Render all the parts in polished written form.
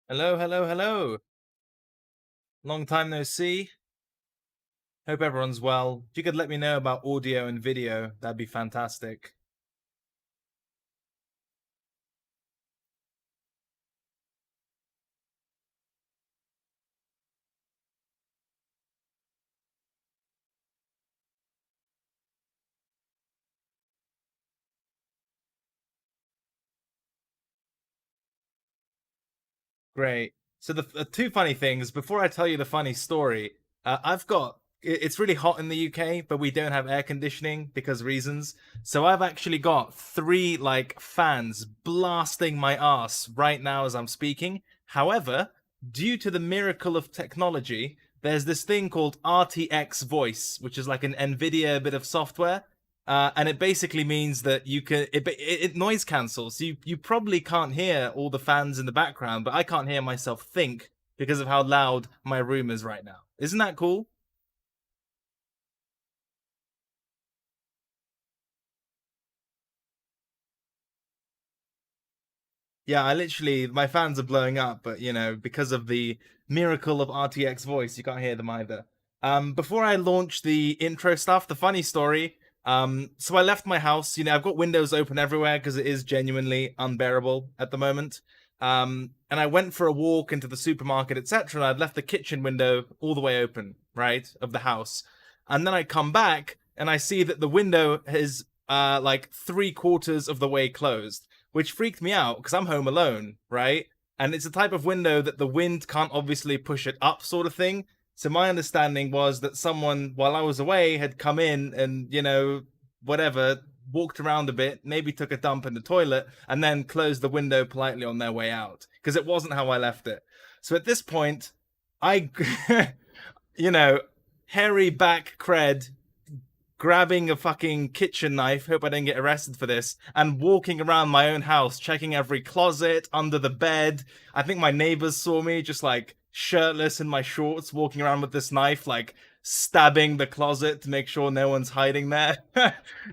Hello, hello, hello. Long time no see. Hope everyone's well. If you could let me know about audio and video, that'd be fantastic. Great. So the two funny things, before I tell you the funny story, it's really hot in the UK, but we don't have air conditioning because reasons. So I've actually got three like fans blasting my ass right now as I'm speaking. However, due to the miracle of technology, there's this thing called RTX voice, which is like an NVIDIA bit of software. And it basically means that it noise cancels. You probably can't hear all the fans in the background, but I can't hear myself think because of how loud my room is right now. Isn't that cool? Yeah, my fans are blowing up, but because of the miracle of RTX voice, you can't hear them either. Before I launch the intro stuff, the funny story. So I left my house. I've got windows open everywhere because it is genuinely unbearable at the moment. And I went for a walk into the supermarket, etc. And I'd left the kitchen window all the way open, right, of the house. And then I come back and I see that the window is like three-quarters of the way closed, which freaked me out because I'm home alone, right? And it's a type of window that the wind can't obviously push it up, sort of thing. So my understanding was that someone, while I was away, had come in and, whatever, walked around a bit, maybe took a dump in the toilet, and then closed the window politely on their way out because it wasn't how I left it. So at this point, I, you know, hairy back cred grabbing a fucking kitchen knife, hope I didn't get arrested for this, and walking around my own house, checking every closet, under the bed. I think my neighbors saw me just like shirtless in my shorts, walking around with this knife, like stabbing the closet to make sure no one's hiding there.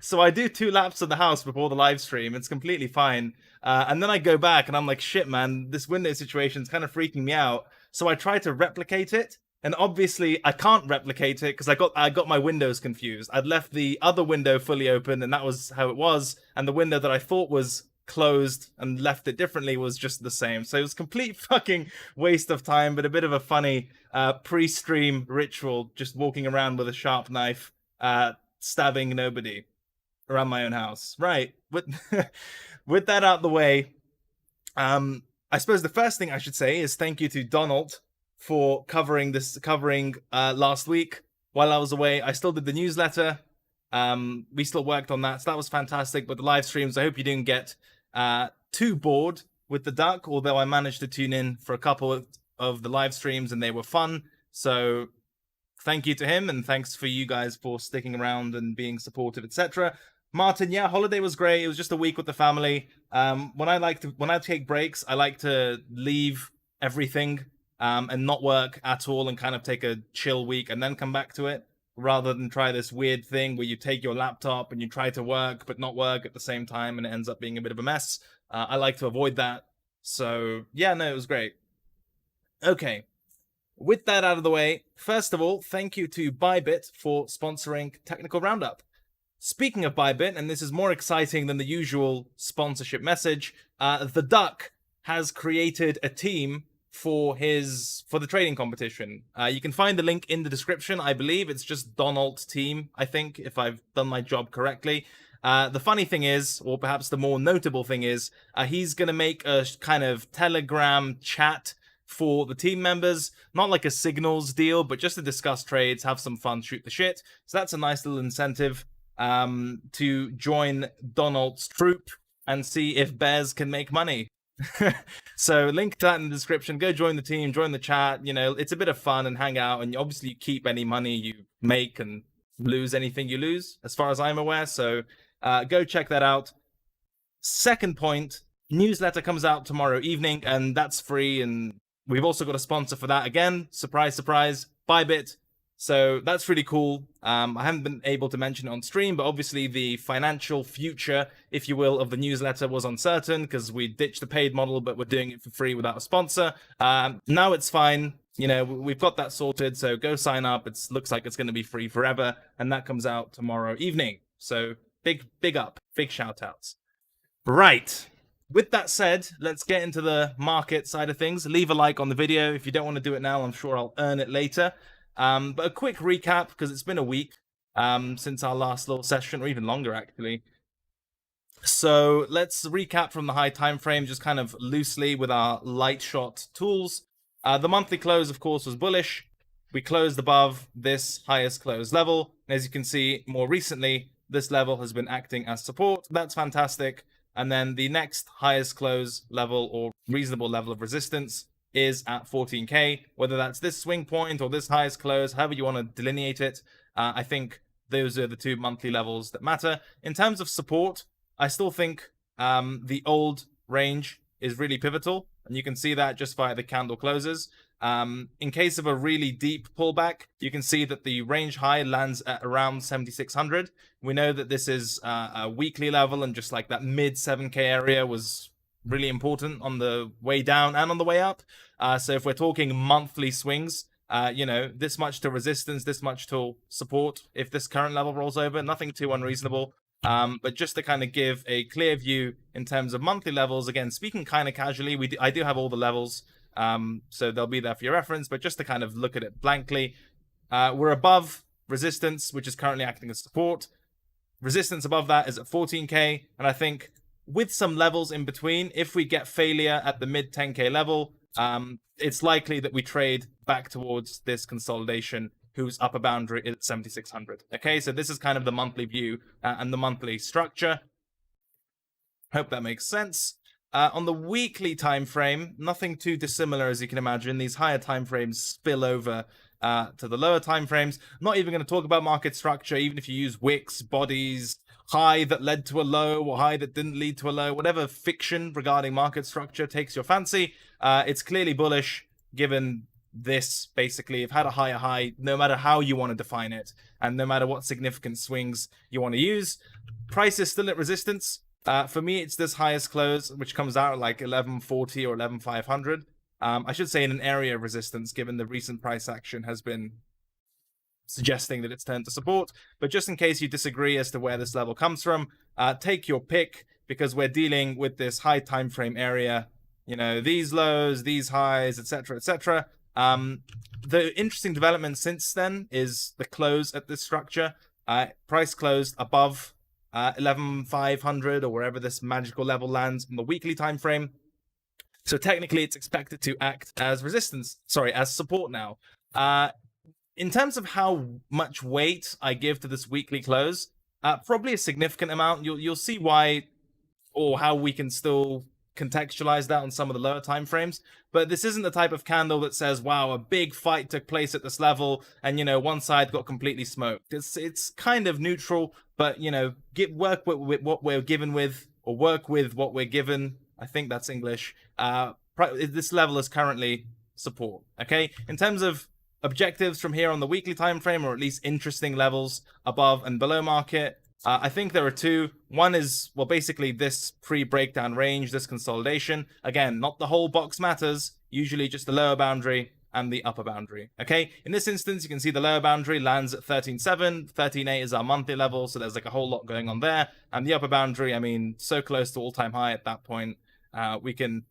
So I do 2 laps of the house before the live stream. It's completely fine. And then I go back and I'm like, shit, man, this window situation's kind of freaking me out. So I try to replicate it, and obviously I can't replicate it because I got my windows confused. I'd left the other window fully open and that was how it was, and the window that I thought was closed and left it differently was just the same. So it was complete fucking waste of time, but a bit of a funny pre-stream ritual, just walking around with a sharp knife, stabbing nobody around my own house. Right. With with that out the way, I suppose the first thing I should say is thank you to Donald for covering last week while I was away. I still did the newsletter. We still worked on that, so that was fantastic. But the live streams, I hope you didn't get too bored with the duck, although I managed to tune in for a couple of the live streams and they were fun. So thank you to him, and thanks for you guys for sticking around and being supportive, etc. Martin, yeah, holiday was great. It was just a week with the family. When I take breaks, I like to leave everything and not work at all and kind of take a chill week and then come back to it, rather than try this weird thing where you take your laptop and you try to work but not work at the same time and it ends up being a bit of a mess. I like to avoid that. So yeah, no, it was great. Okay, with that out of the way, first of all, thank you to Bybit for sponsoring Technical Roundup. Speaking of Bybit, and this is more exciting than the usual sponsorship message, the Duck has created a team for the trading competition. You can find the link in the description. I believe it's just Donald's team, I think, if I've done my job correctly. The funny thing is, or perhaps the more notable thing is, he's going to make a kind of Telegram chat for the team members, not like a signals deal, but just to discuss trades, have some fun, shoot the shit. So that's a nice little incentive to join Donald's troop and see if bears can make money. So link to that in the description. Go join the team, join the chat. It's a bit of fun and hang out, and obviously you keep any money you make and lose anything you lose, as far as I'm aware. So go check that out. Second point, newsletter comes out tomorrow evening, and that's free. And we've also got a sponsor for that again. Surprise, surprise, Bybit. So that's really cool. I haven't been able to mention it on stream, but obviously the financial future, if you will, of the newsletter was uncertain because we ditched the paid model, but we're doing it for free without a sponsor. Now it's fine. You know, we've got that sorted. So go sign up. It looks like it's going to be free forever. And that comes out tomorrow evening. So big up, big shout outs. Right. With that said, let's get into the market side of things. Leave a like on the video. If you don't want to do it now, I'm sure I'll earn it later. But a quick recap, because it's been a week since our last little session, or even longer, actually. So let's recap from the high time frame, just kind of loosely with our light shot tools. The monthly close, of course, was bullish. We closed above this highest close level. As you can see, more recently, this level has been acting as support. That's fantastic. And then the next highest close level or reasonable level of resistance is at 14k, whether that's this swing point or this highest close, however you want to delineate it. I think those are the two monthly levels that matter. In terms of support, I still think the old range is really pivotal, and you can see that just via the candle closes. In case of a really deep pullback, you can see that the range high lands at around 7,600. We know that this is a weekly level, and just like that mid 7k area was really important on the way down and on the way up. So if we're talking monthly swings, you know, this much to resistance, this much to support. If this current level rolls over, nothing too unreasonable. But just to kind of give a clear view in terms of monthly levels, again, speaking kind of casually, I do have all the levels, so they'll be there for your reference, but just to kind of look at it blankly, we're above resistance, which is currently acting as support. Resistance above that is at 14k, and I think with some levels in between, if we get failure at the mid 10k level, it's likely that we trade back towards this consolidation whose upper boundary is 7,600. Okay, so this is kind of the monthly view and the monthly structure. Hope that makes sense. On the weekly time frame, nothing too dissimilar, as you can imagine. These higher time frames spill over to the lower time frames. I'm not even going to talk about market structure, even if you use wicks, bodies, high that led to a low or high that didn't lead to a low, whatever fiction regarding market structure takes your fancy. It's clearly bullish, given this basically have had a higher high, no matter how you want to define it, and no matter what significant swings you want to use. Price is still at resistance. For me, it's this highest close, which comes out at like 1140 or 11500. I should say in an area of resistance, given the recent price action has been suggesting that it's turned to support. But just in case you disagree as to where this level comes from, take your pick, because we're dealing with this high time frame area, you know, these lows, these highs, etc., etc. The interesting development since then is the close at this structure. Price closed above 11,500 or wherever this magical level lands on the weekly time frame. So technically, it's expected to act as resistance. Sorry, as support now. In terms of how much weight I give to this weekly close, probably a significant amount. You'll see why, or how we can still contextualize that on some of the lower time frames. But this isn't the type of candle that says, wow, a big fight took place at this level and, you know, one side got completely smoked. It's kind of neutral, but, you know, work with what we're given with, or work with what we're given. I think that's English. This level is currently support. Okay, in terms of objectives from here on the weekly time frame, or at least interesting levels above and below market, I think there are two. One is, well, basically this pre-breakdown range, this consolidation. Again, not the whole box matters, usually just the lower boundary and the upper boundary. Okay, in this instance, you can see the lower boundary lands at 13.7, 13.8 is our monthly level, so there's like a whole lot going on there. And the upper boundary, I mean, so close to all-time high at that point. We can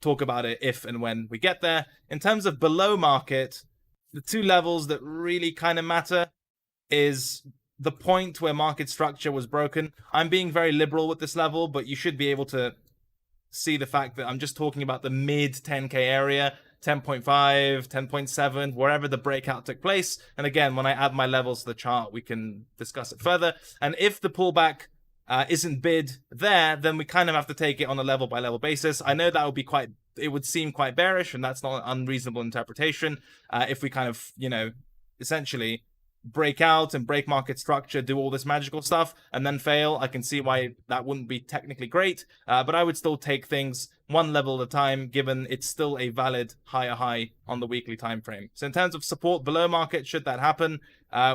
talk about it if and when we get there. In terms of below market, the two levels that really kind of matter is the point where market structure was broken. I'm being very liberal with this level, but you should be able to see the fact that I'm just talking about the mid 10k area, 10.5, 10.7, wherever the breakout took place. And again, when I add my levels to the chart, we can discuss it further. And if the pullback isn't bid there, then we kind of have to take it on a level by level basis. I know that would be it would seem quite bearish, and that's not an unreasonable interpretation. If we kind of, you know, essentially break out and break market structure, do all this magical stuff, and then fail, I can see why that wouldn't be technically great. But I would still take things one level at a time, given it's still a valid higher high on the weekly time frame. So in terms of support below market, should that happen,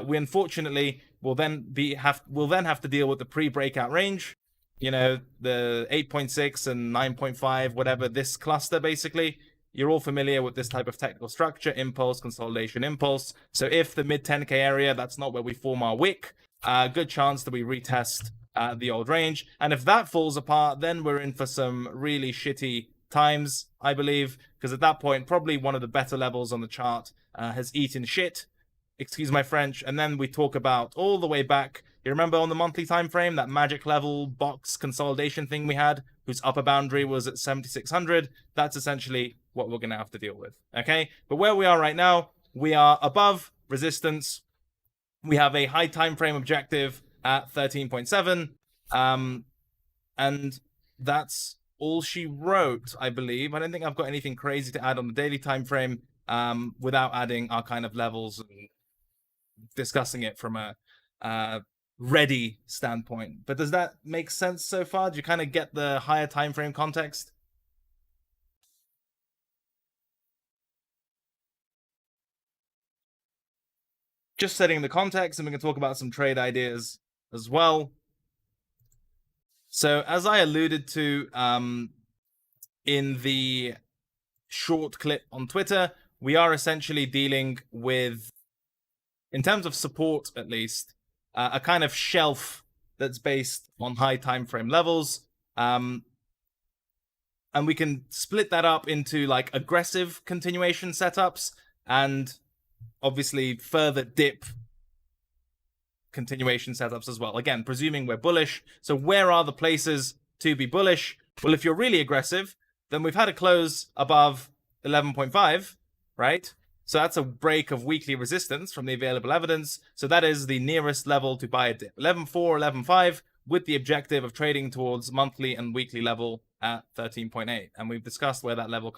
we unfortunately will then have to deal with the pre-breakout range. You know, the 8.6 and 9.5, whatever, this cluster basically. You're all familiar with this type of technical structure: impulse, consolidation, impulse. So if the mid 10K area, that's not where we form our wick, good chance that we retest the old range. And if that falls apart, then we're in for some really shitty times, I believe, because at that point, probably one of the better levels on the chart has eaten shit. Excuse my French. And then we talk about all the way back. You remember on the monthly time frame, that magic level box consolidation thing we had, whose upper boundary was at 7,600? That's essentially what we're going to have to deal with. Okay? But where we are right now, we are above resistance. We have a high time frame objective at 13.7. And that's all she wrote, I believe. I don't think I've got anything crazy to add on the daily time frame without adding our kind of levels and discussing it from a ready standpoint. But does that make sense so far? Do you kind of get the higher time frame context? Just setting the context, and we can talk about some trade ideas as well. So as I alluded to in the short clip on Twitter, we are essentially dealing with, in terms of support at least, a kind of shelf that's based on high time frame levels. And we can split that up into like aggressive continuation setups and obviously further dip continuation setups as well. Again, presuming we're bullish. So where are the places to be bullish? Well, if you're really aggressive, then we've had a close above 11.5, right? So that's a break of weekly resistance from the available evidence. So that is the nearest level to buy a dip. 11.4, 11.5, with the objective of trading towards monthly and weekly level at 13.8. And we've discussed where that level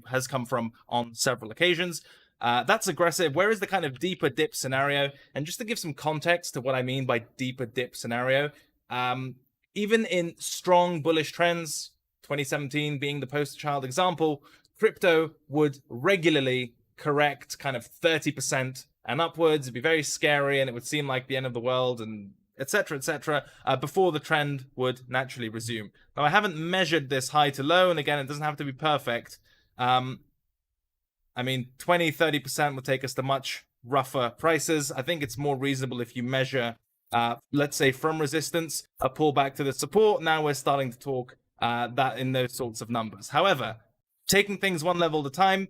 has come from on several occasions. That's aggressive. Where is the kind of deeper dip scenario? And just to give some context to what I mean by deeper dip scenario, even in strong bullish trends, 2017 being the poster child example, crypto would regularly correct kind of 30% and upwards. It'd be very scary and it would seem like the end of the world and etc., before the trend would naturally resume. Now, I haven't measured this high to low, and again, it doesn't have to be perfect. I mean, 20-30% would take us to much rougher prices. I think it's more reasonable if you measure, let's say, from resistance, a pullback to the support. Now we're starting to talk that in those sorts of numbers. However, taking things one level at a time,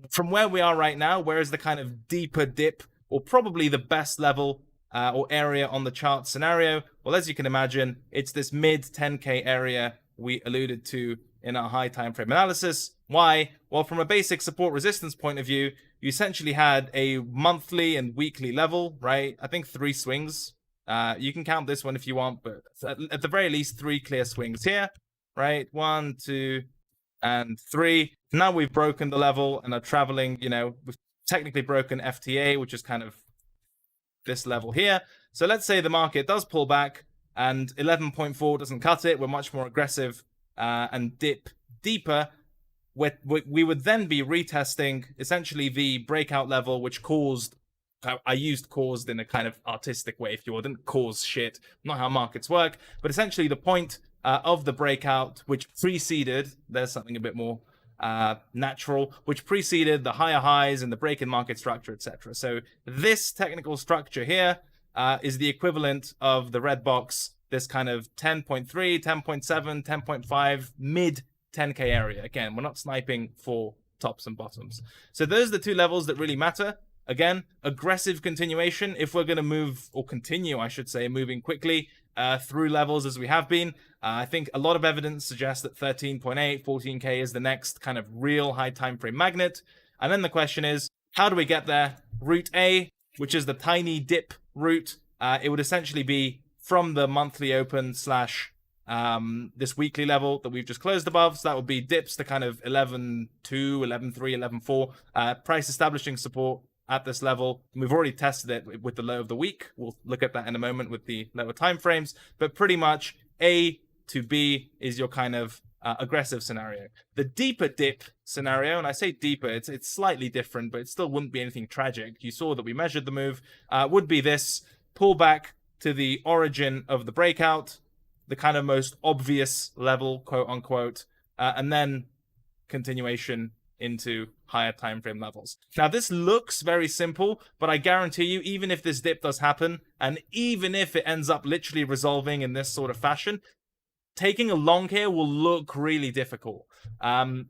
from where we are right now, where is the kind of deeper dip, or probably the best level or area on the chart scenario? Well, as you can imagine, it's this mid 10K area we alluded to in our high time frame analysis. Why? Well, from a basic support resistance point of view, you essentially had a monthly and weekly level, right? I think 3 swings. You can count this one if you want, but at the very least, 3 clear swings here, right? 1, 2, and 3. Now we've broken the level and are traveling, you know, we've technically broken FTA, which is kind of this level here. So let's say the market does pull back and 11.4 doesn't cut it. We're much more aggressive and dip deeper. We would then be retesting essentially the breakout level, which caused, I used caused in a kind of artistic way, if you will. Didn't cause shit, not how markets work, but essentially the point of the breakout, which preceded, there's something a bit more natural, which preceded the higher highs and the break in market structure, etc. So this technical structure here is the equivalent of the red box, this kind of 10.3, 10.7, 10.5 mid 10K area. Again, we're not sniping for tops and bottoms. So those are the 2 levels that really matter. Again, aggressive continuation, if we're going to move, or continue, I should say, moving quickly through levels as we have been. I think a lot of evidence suggests that 13.8, 14K is the next kind of real high time frame magnet. And then the question is, how do we get there? Route A, which is the tiny dip route, it would essentially be from the monthly open slash this weekly level that we've just closed above. So that would be dips to kind of 11.2, 11.3, 11.4, price establishing support at this level. We've already tested it with the low of the week. We'll look at that in a moment with the lower time frames, but pretty much A to B is your kind of aggressive scenario. The deeper dip scenario, and I say deeper, it's slightly different, but it still wouldn't be anything tragic. You saw that we measured the move, would be this pullback to the origin of the breakout, the kind of most obvious level, quote unquote, and then continuation into higher time frame levels. Now, this looks very simple, but I guarantee you, even if this dip does happen, and even if it ends up literally resolving in this sort of fashion, taking a long here will look really difficult. In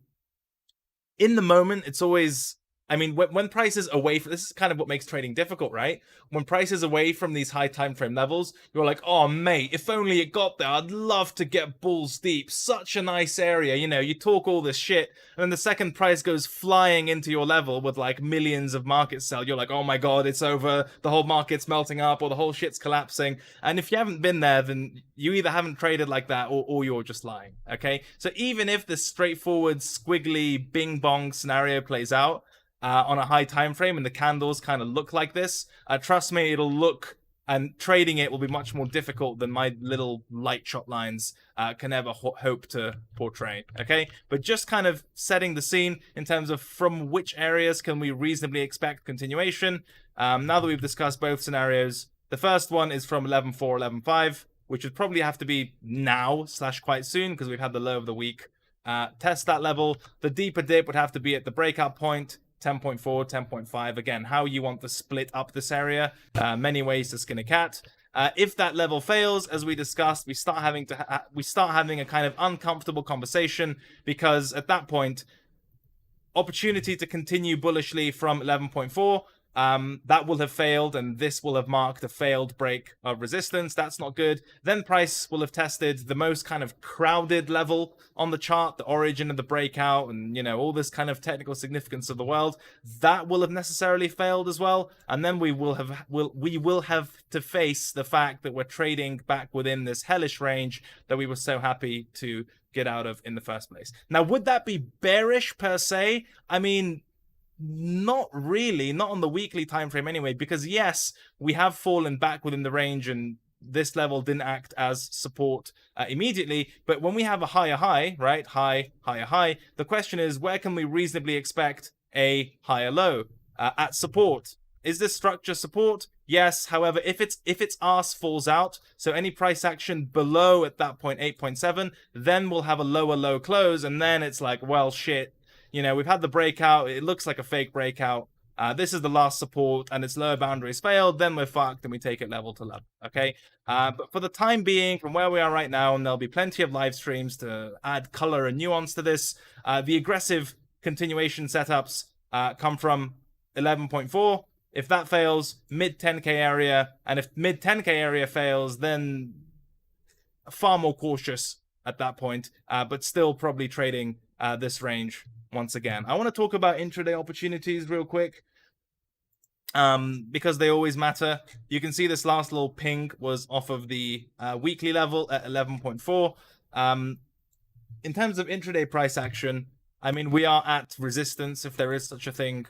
the moment, it's always, I mean, when prices away from, this is kind of what makes trading difficult, right? When prices away from these high time frame levels, you're like, oh mate, if only it got there, I'd love to get bulls deep. Such a nice area, you know, you talk all this shit, and then the second price goes flying into your level with like millions of market sell. You're like, oh my god, it's over, the whole market's melting up, or the whole shit's collapsing. And if you haven't been there, then you either haven't traded like that, or you're just lying, okay? So even if this straightforward, squiggly, bing bong scenario plays out, on a high time frame and the candles kind of look like this, trust me, it'll look, and trading it will be much more difficult than my little light shot lines can ever hope to portray, okay? But just kind of setting the scene in terms of from which areas can we reasonably expect continuation. Now that we've discussed both scenarios, the first one is from 11.4, 11.5, which would probably have to be now / quite soon because we've had the low of the week. Test that level. The deeper dip would have to be at the breakout point, 10.4, 10.5. Again, how you want to split up this area. Many ways to skin a cat. If that level fails, as we discussed, we start having a kind of uncomfortable conversation, because at that point, opportunity to continue bullishly from 11.4. That will have failed, and this will have marked a failed break of resistance. That's not good. Then price will have tested the most kind of crowded level on the chart, the origin of the breakout, and, you know, all this kind of technical significance of the world. That will have necessarily failed as well. And then we will have to face the fact that we're trading back within this hellish range that we were so happy to get out of in the first place. Now, would that be bearish per se? I mean, not really, not on the weekly time frame anyway, because yes, we have fallen back within the range and this level didn't act as support immediately, but when we have a higher high, right, higher high, the question is, where can we reasonably expect a higher low at support? Is this structure support? Yes. However, if its arse falls out, so any price action below at that point 8.7, then we'll have a lower low close, and then it's like, well, shit. You know, we've had the breakout. It looks like a fake breakout. This is the last support, and its lower boundaries failed. Then we're fucked, and we take it level to level. Okay. But for the time being, from where we are right now, and there'll be plenty of live streams to add color and nuance to this. The aggressive continuation setups come from 11.4. If that fails, mid 10k area, and if mid 10k area fails, then far more cautious at that point. But still probably trading this range. Once again, I want to talk about intraday opportunities real quick, because they always matter. You can see this last little ping was off of the weekly level at 11.4. In terms of intraday price action, I mean, we are at resistance, if there is such a thing,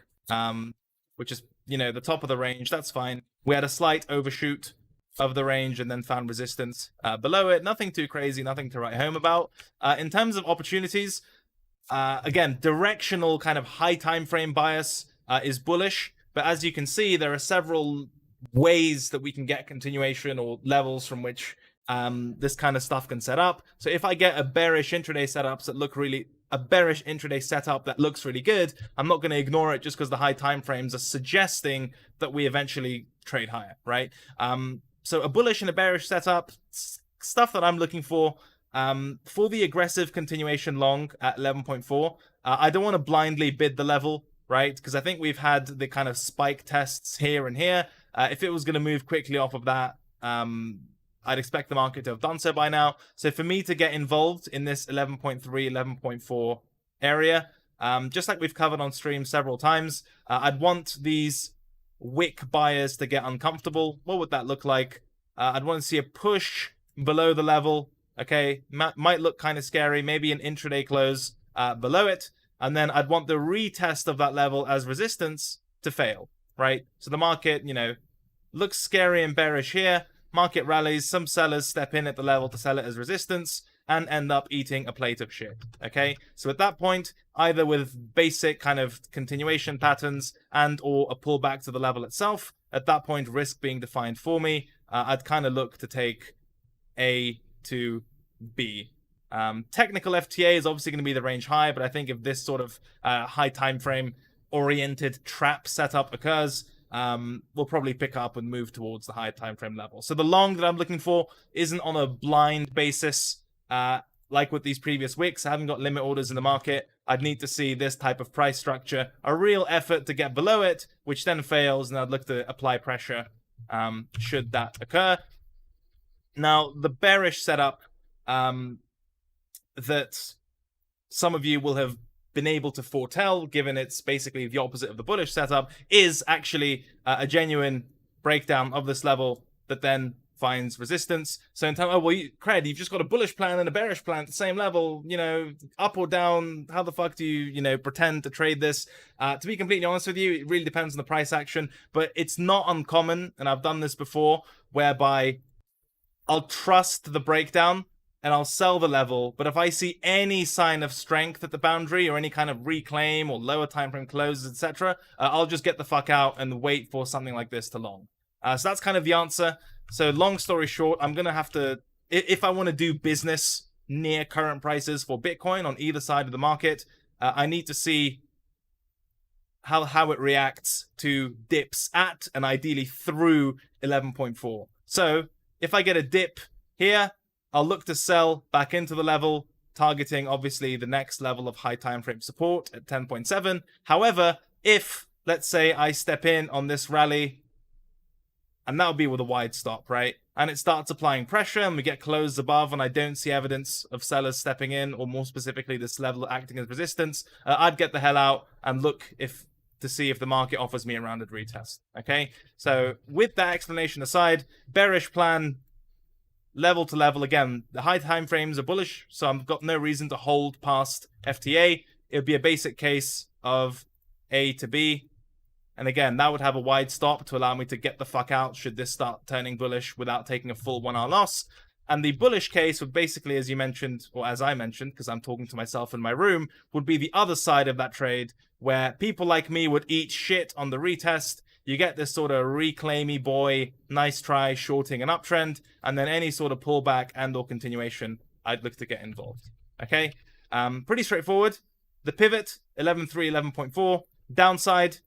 which is, you know, the top of the range. That's fine. We had a slight overshoot of the range and then found resistance below it. Nothing too crazy, nothing to write home about. In terms of opportunities, again, directional kind of high time frame bias is bullish, but as you can see, there are several ways that we can get continuation or levels from which this kind of stuff can set up. So if I get a bearish intraday setup that looks really good, I'm not going to ignore it just because the high time frames are suggesting that we eventually trade higher, right? So a bullish and a bearish setup, stuff that I'm looking for the aggressive continuation long at 11.4. I don't want to blindly bid the level, right? Because I think we've had the kind of spike tests here and here. If it was going to move quickly off of that, I'd expect the market to have done so by now. So for me to get involved in this 11.3, 11.4 area, just like we've covered on stream several times, I'd want these wick buyers to get uncomfortable. What would that look like? I'd want to see a push below the level. Okay, might look kind of scary. Maybe an intraday close below it. And then I'd want the retest of that level as resistance to fail. right? So the market, looks scary and bearish here. Market rallies, some sellers step in at the level to sell it as resistance and end up eating a plate of shit, okay? So at that point, either with basic kind of continuation patterns and or a pullback to the level itself, at that point, risk being defined for me, I'd kind of look to take A to B. Technical FTA is obviously going to be the range high, but I think if this sort of high time frame oriented trap setup occurs, we'll probably pick up and move towards the high time frame level. So the long that I'm looking for isn't on a blind basis like with these previous wicks. I haven't got limit orders in the market. I'd need to see this type of price structure, a real effort to get below it, which then fails, and I'd look to apply pressure should that occur. Now, the bearish setup that some of you will have been able to foretell, given it's basically the opposite of the bullish setup, is actually a genuine breakdown of this level that then finds resistance. So in time, Cred, you've just got a bullish plan and a bearish plan at the same level, up or down. How the fuck do you, pretend to trade this? To be completely honest with you, it really depends on the price action, but it's not uncommon, and I've done this before, whereby I'll trust the breakdown and I'll sell the level, but if I see any sign of strength at the boundary or any kind of reclaim or lower time frame closes, etc., I'll just get the fuck out and wait for something like this to long. So that's kind of the answer. So long story short, I'm going to have to, if I want to do business near current prices for Bitcoin on either side of the market, I need to see how it reacts to dips at and ideally through 11.4. So if I get a dip here, I'll look to sell back into the level, targeting obviously the next level of high time frame support at 10.7. However, if, let's say, I step in on this rally, and that'll be with a wide stop, right? And it starts applying pressure and we get closed above and I don't see evidence of sellers stepping in, or more specifically this level acting as resistance, I'd get the hell out and look to see if the market offers me a rounded retest, okay? So with that explanation aside, bearish plan, level to level, again, the high time frames are bullish, so I've got no reason to hold past FTA. It would be a basic case of A to B. And again, that would have a wide stop to allow me to get the fuck out should this start turning bullish without taking a full 1 hour loss. And the bullish case would basically, as you mentioned, or as I mentioned, because I'm talking to myself in my room, would be the other side of that trade, where people like me would eat shit on the retest. You get this sort of reclaimy boy, nice try, shorting an uptrend, and then any sort of pullback and or continuation, I'd look to get involved. Okay? Pretty straightforward. The pivot, 11.3, 11.4. Downside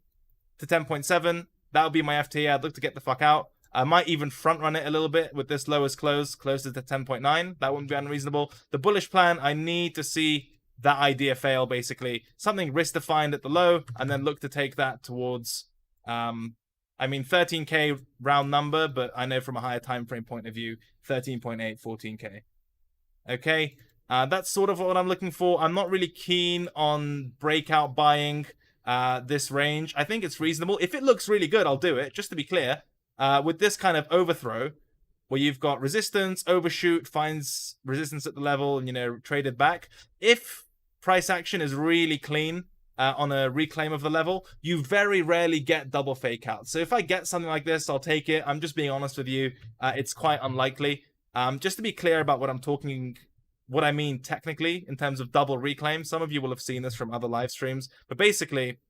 to 10.7. That would be my FTA. I'd look to get the fuck out. I might even front run it a little bit with this lowest close, closer to 10.9. That wouldn't be unreasonable. The bullish plan, I need to see that idea fail, basically. Something risk defined at the low, and then look to take that towards... 13k round number, but I know from a higher time frame point of view, 13.8, 14k. Okay, that's sort of what I'm looking for. I'm not really keen on breakout buying this range. I think it's reasonable. If it looks really good, I'll do it, just to be clear. With this kind of overthrow, where you've got resistance, overshoot, finds resistance at the level, and, traded back. If price action is really clean, on a reclaim of the level, you very rarely get double fake outs. So if I get something like this, I'll take it. I'm just being honest with you. It's quite unlikely. Just to be clear about what I mean technically in terms of double reclaim. Some of you will have seen this from other live streams, but basically,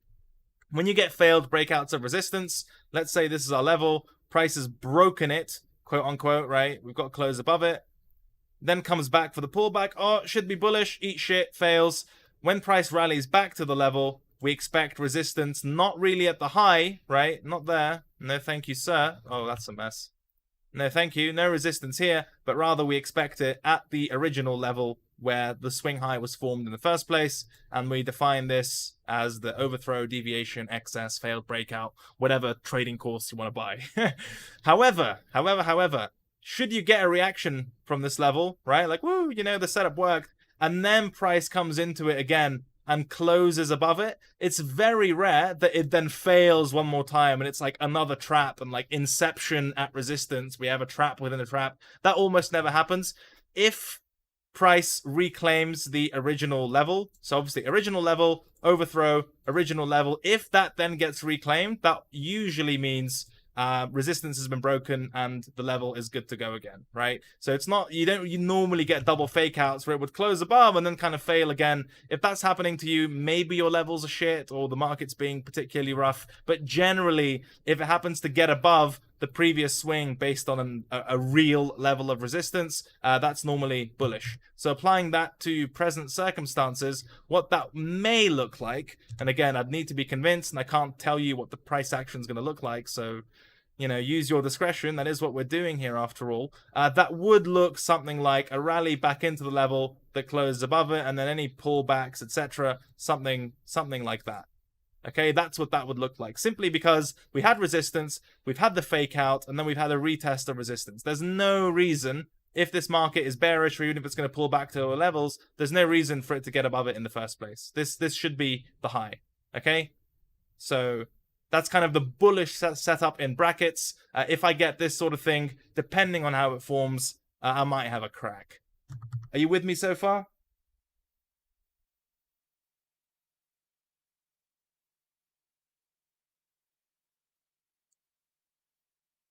when you get failed breakouts of resistance, let's say this is our level, price has broken it, quote unquote, right? We've got close above it, then comes back for the pullback. Oh, it should be bullish, eat shit, fails. When price rallies back to the level, we expect resistance, not really at the high, right? Not there. No, thank you, sir. Oh, that's a mess. No, thank you. No resistance here, but rather we expect it at the original level where the swing high was formed in the first place, and we define this as the overthrow, deviation, excess, failed breakout, whatever trading course you want to buy. However, should you get a reaction from this level, right? Like, woo, the setup worked, and then price comes into it again and closes above it, it's very rare that it then fails one more time and it's like another trap and like Inception at resistance. We have a trap within a trap. That almost never happens. If price reclaims the original level. So obviously original level, overthrow, original level. If that then gets reclaimed, that usually means resistance has been broken and the level is good to go again, right? So it's not, you normally get double fake outs where it would close above and then kind of fail again. If that's happening to you, maybe your levels are shit or the market's being particularly rough. But generally, if it happens to get above the previous swing based on a real level of resistance, that's normally bullish. So applying that to present circumstances, what that may look like, and again, I'd need to be convinced, and I can't tell you what the price action is going to look like, so use your discretion. That is what we're doing here after all. That would look something like a rally back into the level that closes above it, and then any pullbacks, etc., something like that. Okay, that's what that would look like. Simply because we had resistance, we've had the fake out, and then we've had a retest of resistance. There's no reason, if this market is bearish, or even if it's going to pull back to lower levels, there's no reason for it to get above it in the first place. This should be the high. Okay? So that's kind of the bullish setup in brackets. If I get this sort of thing, depending on how it forms, I might have a crack. Are you with me so far?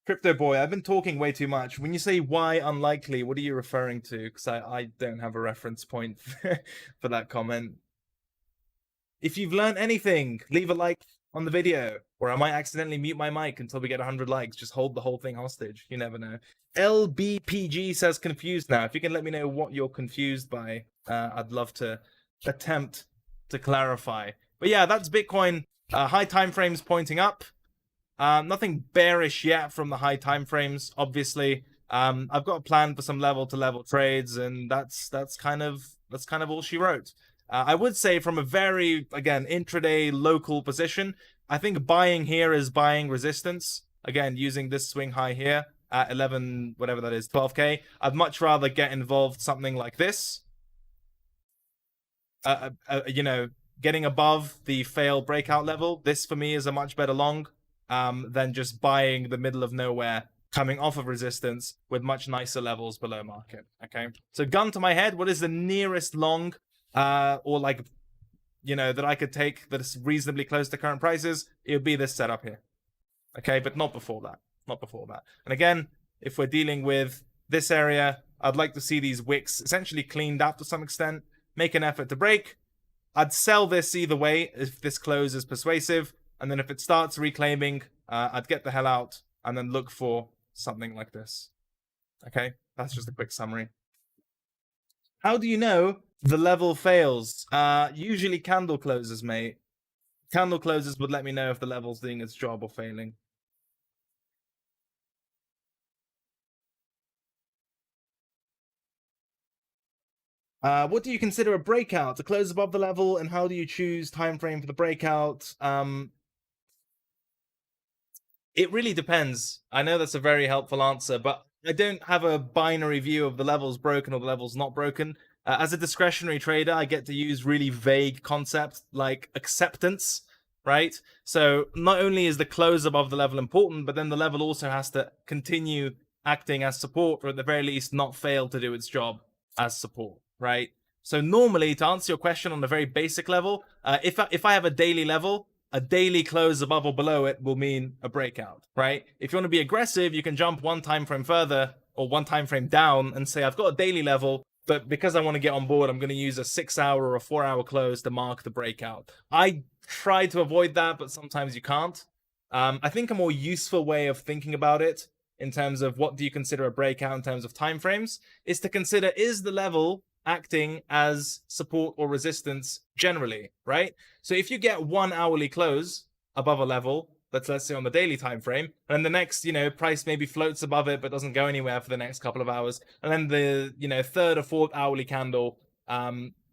Crypto boy, I've been talking way too much. When you say why unlikely, what are you referring to? Because I don't have a reference point for that comment. If you've learned anything, leave a like on the video, or I might accidentally mute my mic until we get 100 likes. Just hold the whole thing hostage. You never know. LBPG says confused now. If you can let me know what you're confused by, I'd love to attempt to clarify. But yeah, that's Bitcoin. High time frames pointing up. Nothing bearish yet from the high time frames, obviously. I've got a plan for some level to level trades, and that's kind of all she wrote. I would say from a very, again, intraday local position, I think buying here is buying resistance. Again, using this swing high here at 11, whatever that is, 12K. I'd much rather get involved something like this. Getting above the fail breakout level. This for me is a much better long. Than just buying the middle of nowhere, coming off of resistance with much nicer levels below market. Okay, so gun to my head, what is the nearest long, or like, that I could take that is reasonably close to current prices? It would be this setup here. Okay, but not before that. Not before that. And again, if we're dealing with this area, I'd like to see these wicks essentially cleaned up to some extent. Make an effort to break. I'd sell this either way if this close is persuasive. And then if it starts reclaiming, I'd get the hell out and then look for something like this. Okay, that's just a quick summary. How do you know the level fails? Usually candle closes, mate. Candle closes would let me know if the level's doing its job or failing. What do you consider a breakout? To close above the level, and how do you choose time frame for the breakout? It really depends. I know that's a very helpful answer, but I don't have a binary view of the levels broken or the levels not broken. As a discretionary trader, I get to use really vague concepts like acceptance, right? So not only is the close above the level important, but then the level also has to continue acting as support, or at the very least not fail to do its job as support, right? So normally, to answer your question on a very basic level, if I have a daily level, a daily close above or below it will mean a breakout, right? If you want to be aggressive, you can jump one time frame further or one time frame down and say, I've got a daily level, but because I want to get on board, I'm going to use a 6-hour or a 4-hour close to mark the breakout. I try to avoid that, but sometimes you can't. I think a more useful way of thinking about it in terms of what do you consider a breakout in terms of time frames is to consider, is the level acting as support or resistance generally, right? So if you get 1 hourly close above a level, let's say on the daily time frame, and the next, price maybe floats above it but doesn't go anywhere for the next couple of hours, and then the third or fourth hourly candle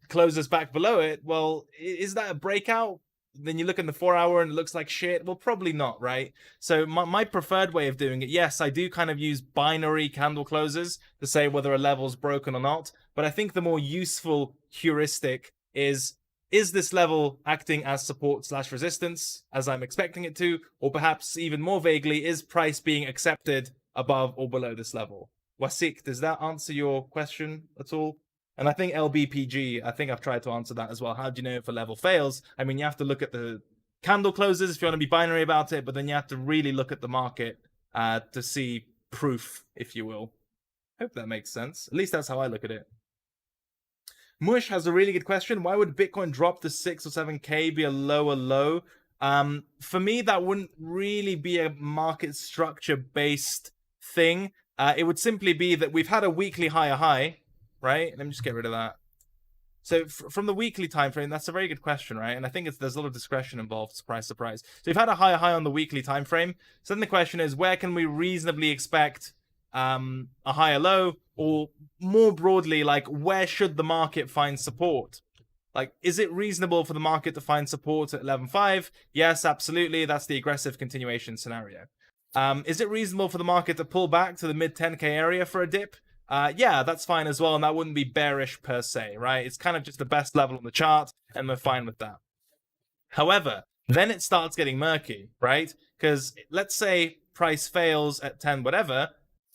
closes back below it, well, is that a breakout? Then you look in the 4-hour and it looks like shit. Well, probably not, right? So my preferred way of doing it, yes, I do kind of use binary candle closes to say whether a level's broken or not. But I think the more useful heuristic is this level acting as support/resistance as I'm expecting it to? Or perhaps even more vaguely, is price being accepted above or below this level? Wasik, does that answer your question at all? And I think LBPG, I think I've tried to answer that as well. How do you know if a level fails? I mean, you have to look at the candle closes if you want to be binary about it, but then you have to really look at the market to see proof, if you will. Hope that makes sense. At least that's how I look at it. Mush has a really good question. Why would Bitcoin drop to 6 or 7K be a lower low? For me, that wouldn't really be a market structure based thing. It would simply be that we've had a weekly higher high, right? Let me just get rid of that. So from the weekly time frame, that's a very good question, right? And I think there's a lot of discretion involved. Surprise, surprise. So we've had a higher high on the weekly time frame. So then the question is, where can we reasonably expect a higher low, or more broadly, like where should the market find support? Like, is it reasonable for the market to find support at 11.5? Yes, absolutely. That's the aggressive continuation scenario. Is it reasonable for the market to pull back to the mid 10K area for a dip? Yeah, that's fine as well, and that wouldn't be bearish per se, right? It's kind of just the best level on the chart, and we're fine with that. However, then it starts getting murky, right? Because let's say price fails at 10 whatever,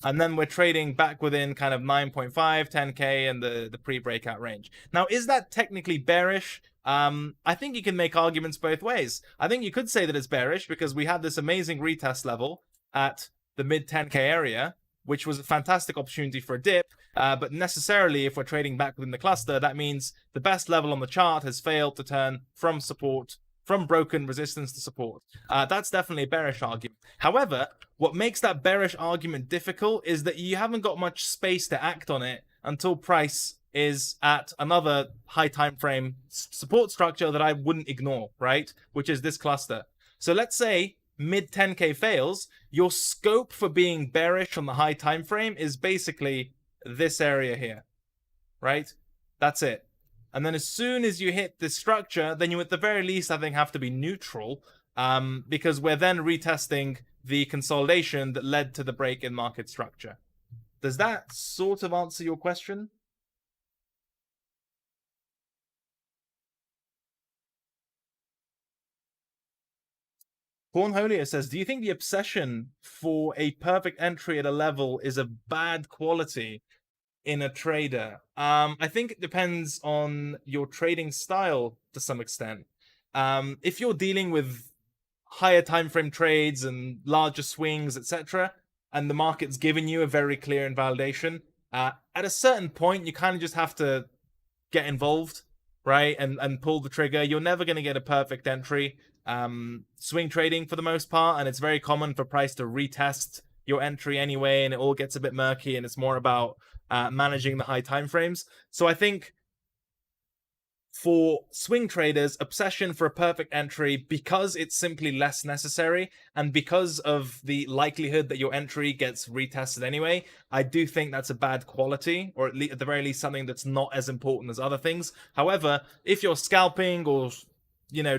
and then we're trading back within kind of 9.5, 10K, and the pre-breakout range. Now, is that technically bearish? I think you can make arguments both ways. I think you could say that it's bearish because we had this amazing retest level at the mid 10K area, which was a fantastic opportunity for a dip. But necessarily, if we're trading back within the cluster, that means the best level on the chart has failed to turn from support, from broken resistance to support. That's definitely a bearish argument. However, what makes that bearish argument difficult is that you haven't got much space to act on it until price is at another high time frame support structure that I wouldn't ignore, right? Which is this cluster. So let's say mid 10K fails, your scope for being bearish on the high time frame is basically this area here, right? That's it. And then as soon as you hit this structure, then you at the very least, I think, have to be neutral, because we're then retesting the consolidation that led to the break in market structure. Does that sort of answer your question? Cornholio says, do you think the obsession for a perfect entry at a level is a bad quality in a trader? I think it depends on your trading style to some extent. If you're dealing with higher time frame trades and larger swings, etc., and the market's given you a very clear invalidation, at a certain point, you kind of just have to get involved, right? And pull the trigger. You're never going to get a perfect entry. Swing trading for the most part, and it's very common for price to retest your entry anyway, and it all gets a bit murky, and it's more about managing the high time frames. So I think for swing traders, obsession for a perfect entry, because it's simply less necessary, and because of the likelihood that your entry gets retested anyway, I do think that's a bad quality, or at the very least something that's not as important as other things. However, if you're scalping or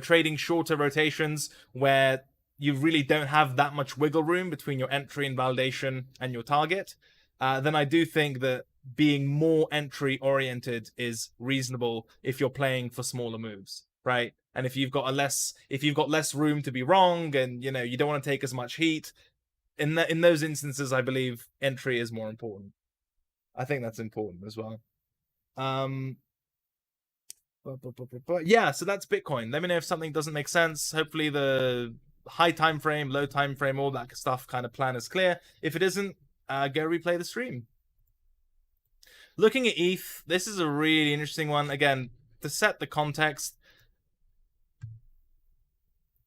trading shorter rotations where you really don't have that much wiggle room between your entry and validation and your target, then I do think that being more entry oriented is reasonable if you're playing for smaller moves, right? And if you've got less room to be wrong, and you don't want to take as much heat, in those instances, I believe entry is more important. I think that's important as well. But yeah, so that's Bitcoin. Let me know if something doesn't make sense. Hopefully the high time frame, low time frame, all that stuff kind of plan is clear. If it isn't, go replay the stream. Looking at ETH, this is a really interesting one. Again, to set the context,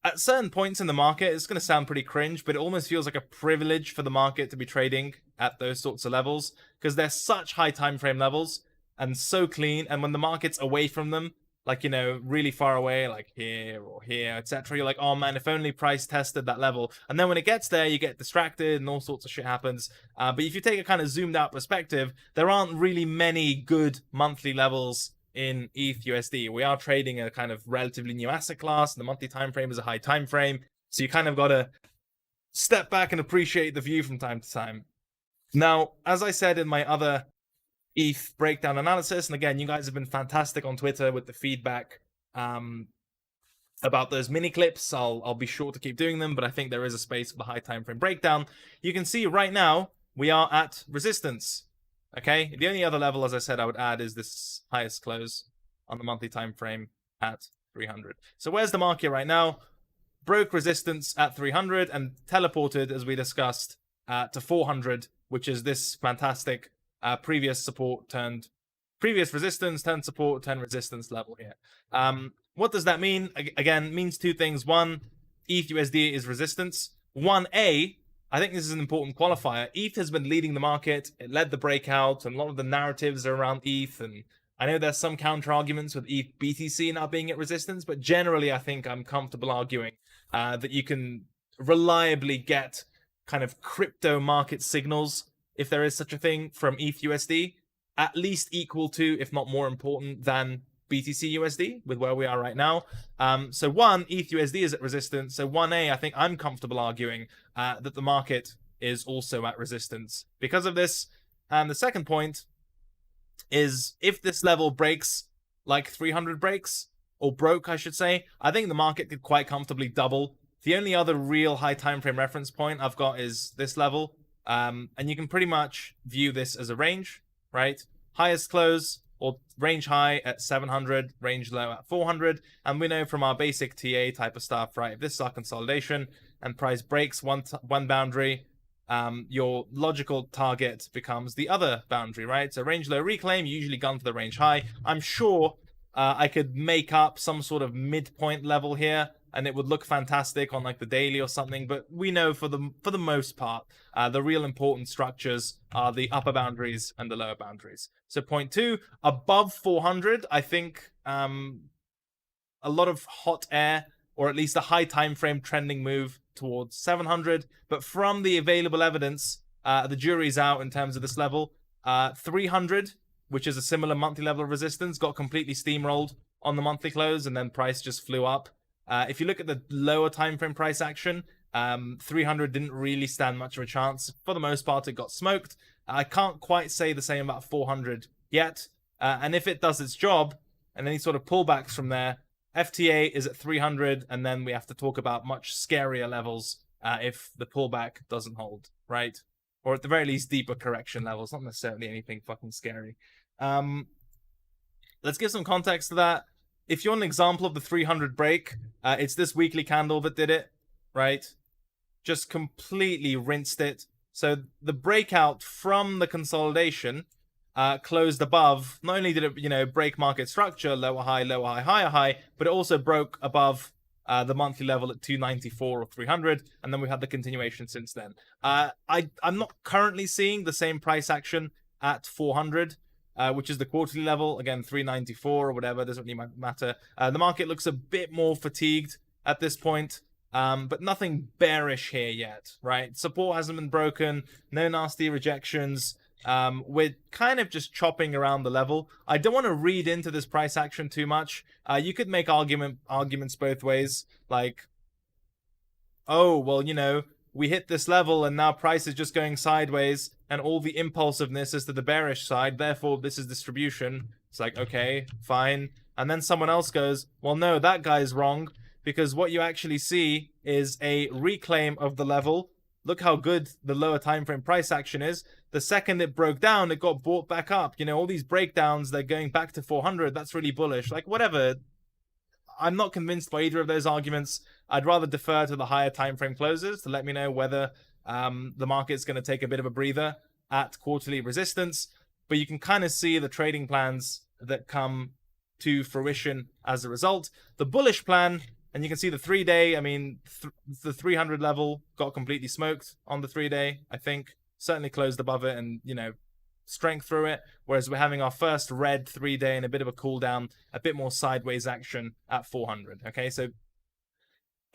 at certain points in the market, it's going to sound pretty cringe, but it almost feels like a privilege for the market to be trading at those sorts of levels, because they're such high time frame levels and so clean. And when the market's away from them, like, really far away, like here or here, etc., you're like, oh man, if only price tested that level. And then when it gets there, you get distracted and all sorts of shit happens. But if you take a kind of zoomed out perspective, there aren't really many good monthly levels in ETH USD. We are trading a kind of relatively new asset class. The monthly time frame is a high time frame. So you kind of got to step back and appreciate the view from time to time. Now, as I said in my other ETH breakdown analysis, and again, you guys have been fantastic on Twitter with the feedback about those mini clips. I'll be sure to keep doing them, but I think there is a space for the high time frame breakdown. You can see right now we are at resistance. Okay, the only other level, as I said, I would add is this highest close on the monthly time frame at 300. So where's the market right now? Broke resistance at 300 and teleported, as we discussed, to 400, which is this fantastic previous resistance turned support turned resistance level here. What does that mean? Again, means two things. One, ETH USD is resistance. 1A, I think this is an important qualifier. ETH has been leading the market. It led the breakout, and a lot of the narratives are around ETH. And I know there's some counter arguments with ETH BTC not being at resistance, but generally, I think I'm comfortable arguing that you can reliably get kind of crypto market signals, if there is such a thing, from ETH USD, at least equal to, if not more important than BTC USD with where we are right now. So one, ETH USD is at resistance. So 1A, I think I'm comfortable arguing that the market is also at resistance because of this. And the second point is if this level breaks like 300 breaks, or broke, I should say, I think the market could quite comfortably double. The only other real high time frame reference point I've got is this level. And you can pretty much view this as a range, right? Highest close or range high at 700, range low at 400. And we know from our basic TA type of stuff, right? If this is our consolidation and price breaks one boundary, your logical target becomes the other boundary, right? So range low reclaim, you usually gun for the range high. I'm sure I could make up some sort of midpoint level here, and it would look fantastic on like the daily or something. But we know for the most part, the real important structures are the upper boundaries and the lower boundaries. So point two, above 400, I think a lot of hot air, or at least a high time frame trending move towards 700. But from the available evidence, the jury's out in terms of this level. 300. Which is a similar monthly level of resistance, got completely steamrolled on the monthly close, and then price just flew up. If you look at the lower time frame price action, 300 didn't really stand much of a chance. For the most part, it got smoked. I can't quite say the same about 400 yet. And if it does its job, and any sort of pullbacks from there, FTA is at 300, and then we have to talk about much scarier levels if the pullback doesn't hold, right? Or at the very least, deeper correction levels, not necessarily anything fucking scary. Let's give some context to that. If you want an example of the 300 break, it's this weekly candle that did it, right? Just completely rinsed it. So the breakout from the consolidation closed above. Not only did it, break market structure, lower high, higher high, but it also broke above the monthly level at 294 or 300, and then we had the continuation since then. I'm not currently seeing the same price action at 400, which is the quarterly level. Again, 394 or whatever, doesn't really matter. The market looks a bit more fatigued at this point, but nothing bearish here yet, right? Support hasn't been broken, no nasty rejections. We're kind of just chopping around the level. I don't want to read into this price action too much. You could make arguments both ways, like, oh, well, we hit this level and now price is just going sideways and all the impulsiveness is to the bearish side, therefore this is distribution. It's like, okay, fine. And then someone else goes, well, no, that guy's wrong, because what you actually see is a reclaim of the level. Look how good the lower time frame price action is. The second it broke down, it got bought back up. All these breakdowns, they're going back to 400. That's really bullish. Like, whatever. I'm not convinced by either of those arguments. I'd rather defer to the higher time frame closes to let me know whether the market's going to take a bit of a breather at quarterly resistance. But you can kind of see the trading plans that come to fruition as a result. The bullish plan, and you can see the 3-day, the 300 level got completely smoked on the 3-day, I think. Certainly closed above it and, strength through it. Whereas we're having our first red 3-day and a bit of a cool down, a bit more sideways action at 400. Okay, so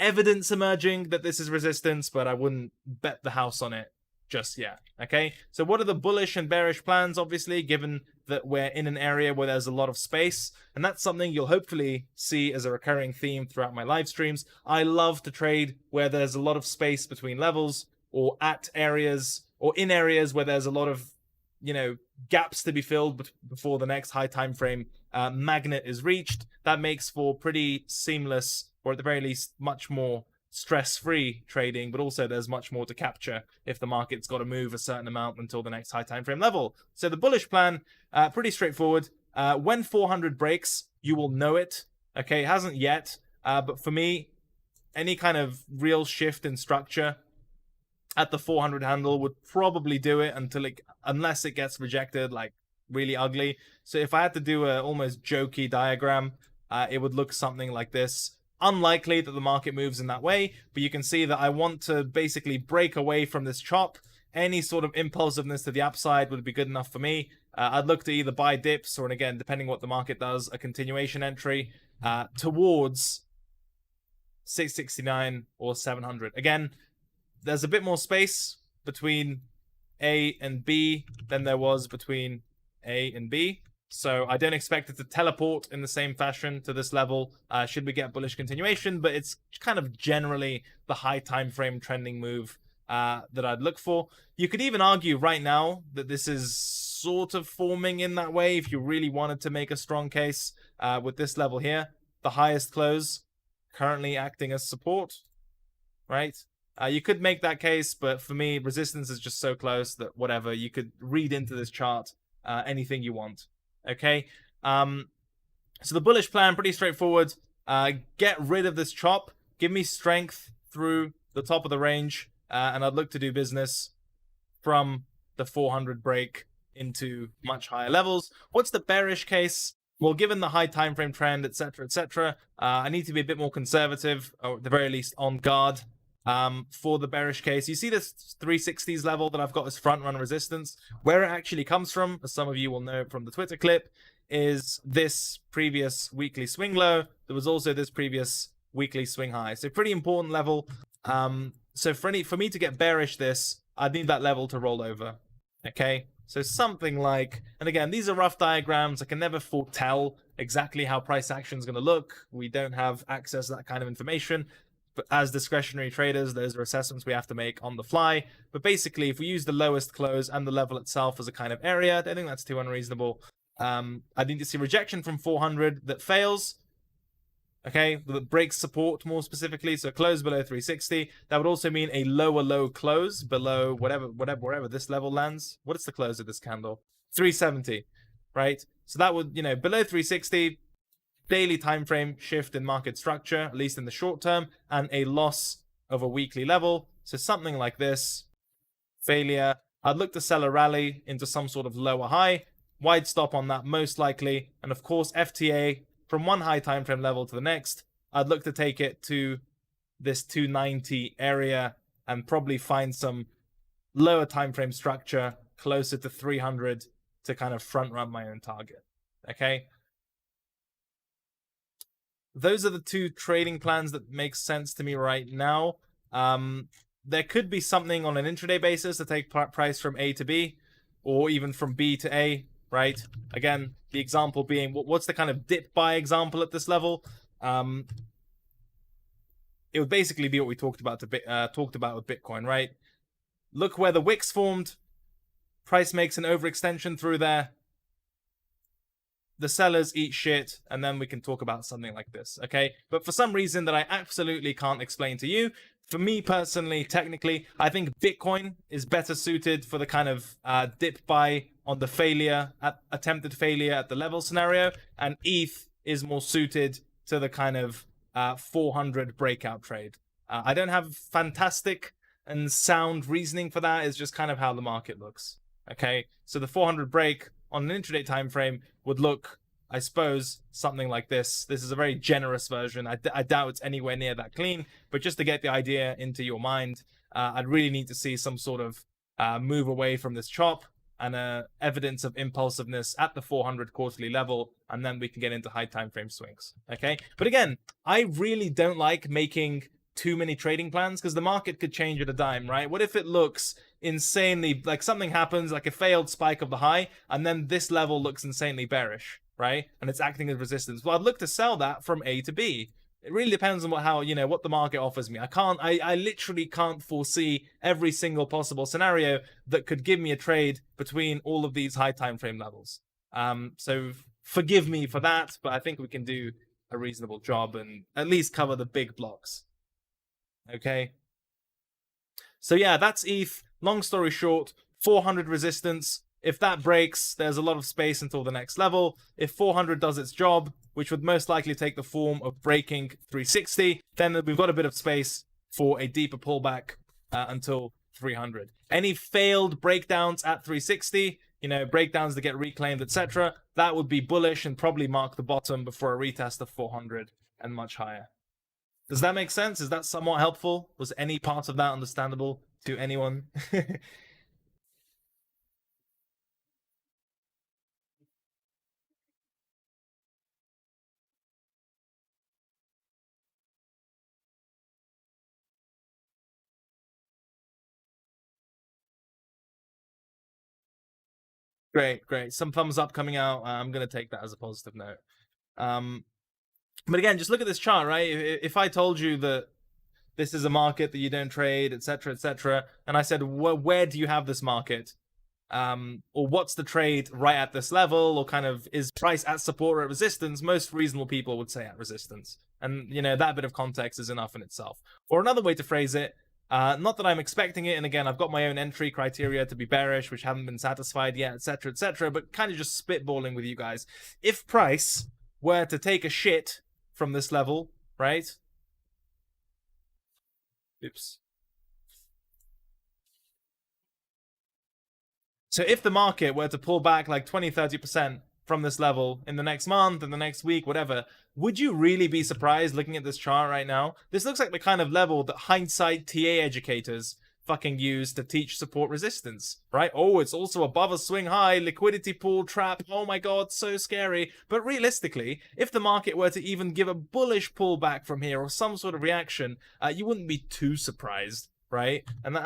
evidence emerging that this is resistance, but I wouldn't bet the house on it just yet. Okay, so what are the bullish and bearish plans? Obviously, given that we're in an area where there's a lot of space, and that's something you'll hopefully see as a recurring theme throughout my live streams. I love to trade where there's a lot of space between levels, or at areas, or in areas where there's a lot of gaps to be filled before the next high time frame magnet is reached. That makes for pretty seamless, or at the very least much more stress-free trading, but also there's much more to capture if the market's got to move a certain amount until the next high time frame level. So the bullish plan, pretty straightforward. When 400 breaks, you will know it. Okay, it hasn't yet, but for me, any kind of real shift in structure at the 400 handle would probably do it unless it gets rejected like really ugly. So if I had to do a almost jokey diagram, it would look something like this. Unlikely that the market moves in that way, but you can see that I want to basically break away from this chop. Any sort of impulsiveness to the upside would be good enough for me. I'd look to either buy dips or, and again, depending what the market does, a continuation entry towards 669 or 700. Again, there's a bit more space between A and B than there was between A and B. So I don't expect it to teleport in the same fashion to this level should we get bullish continuation, but it's kind of generally the high time frame trending move that I'd look for. You could even argue right now that this is sort of forming in that way if you really wanted to make a strong case with this level here. The highest close currently acting as support, right? You could make that case, but for me, resistance is just so close that whatever, you could read into this chart anything you want. Okay, so the bullish plan, pretty straightforward. Get rid of this chop, give me strength through the top of the range, and I'd look to do business from the 400 break into much higher levels. What's the bearish case? Well, given the high time frame trend, etc., I need to be a bit more conservative, or at the very least on guard for the bearish case. You see this 360s level that I've got as front run resistance. Where it actually comes from, as some of you will know from the Twitter clip, is this previous weekly swing low. There was also this previous weekly swing high. So pretty important level. So for me to get bearish this, I'd need that level to roll over. Okay, so something like, and again, these are rough diagrams. I can never foretell exactly how price action is going to look. We don't have access to that kind of information. But as discretionary traders, those are assessments we have to make on the fly. But basically, if we use the lowest close and the level itself as a kind of area, I don't think that's too unreasonable. I need to see rejection from 400 that fails. Okay, that breaks support more specifically. So close below 360. That would also mean a lower low close below wherever this level lands. What is the close of this candle? 370, right? So that would, below 360. Daily time frame shift in market structure, at least in the short term, and a loss of a weekly level. So something like this, failure. I'd look to sell a rally into some sort of lower high, wide stop on that most likely, and of course FTA from one high time frame level to the next. I'd look to take it to this 290 area and probably find some lower time frame structure closer to 300 to kind of front run my own target. Okay. Those are the two trading plans that make sense to me right now. There could be something on an intraday basis to take price from A to B, or even from B to A, right? Again, the example being, what's the kind of dip buy example at this level? It would basically be what we talked about with Bitcoin, right? Look where the wicks formed. Price makes an overextension through there. The sellers eat shit, and then we can talk about something like this, okay? But for some reason that I absolutely can't explain to you, for me personally, technically, I think Bitcoin is better suited for the kind of dip buy on the attempted failure at the level scenario, and ETH is more suited to the kind of 400 breakout trade. I don't have fantastic and sound reasoning for that. It's just kind of how the market looks, okay? So the 400 break on an intraday time frame would look, I suppose, something like this. This is a very generous version. I doubt it's anywhere near that clean, but just to get the idea into your mind, I'd really need to see some sort of move away from this chop and evidence of impulsiveness at the 400 quarterly level, and then we can get into high time frame swings. Okay, but again, I really don't like making too many trading plans because the market could change at a dime, right? What if it looks insanely, like something happens, like a failed spike of the high, and then this level looks insanely bearish, right? And it's acting as resistance. Well, I'd look to sell that from A to B. It really depends on what the market offers me. I literally can't foresee every single possible scenario that could give me a trade between all of these high time frame levels. So forgive me for that, but I think we can do a reasonable job and at least cover the big blocks. Okay. So yeah, that's ETH. Long story short, 400 resistance. If that breaks, there's a lot of space until the next level. If 400 does its job, which would most likely take the form of breaking 360, then we've got a bit of space for a deeper pullback until 300. Any failed breakdowns at 360, breakdowns that get reclaimed, etc., that would be bullish and probably mark the bottom before a retest of 400 and much higher. Does that make sense? Is that somewhat helpful? Was any part of that understandable to anyone? Great, great. Some thumbs up coming out. I'm going to take that as a positive note. Um, but again, just look at this chart, right? If I told you that this is a market that you don't trade, etc., and I said, where do you have this market? Or what's the trade right at this level, or kind of is price at support or at resistance? Most reasonable people would say at resistance. And, that bit of context is enough in itself. Or another way to phrase it, not that I'm expecting it, and again, I've got my own entry criteria to be bearish, which haven't been satisfied yet, etc., but kind of just spitballing with you guys. If price were to take a shit from this level, right? Oops. So if the market were to pull back like 20-30% from this level in the next month, in the next week, whatever, would you really be surprised looking at this chart right now? This looks like the kind of level that hindsight TA educators fucking use to teach support resistance, right? Oh, it's also above a swing high, liquidity pool trap. Oh my god, so scary. But realistically, if the market were to even give a bullish pullback from here or some sort of reaction, you wouldn't be too surprised, right? And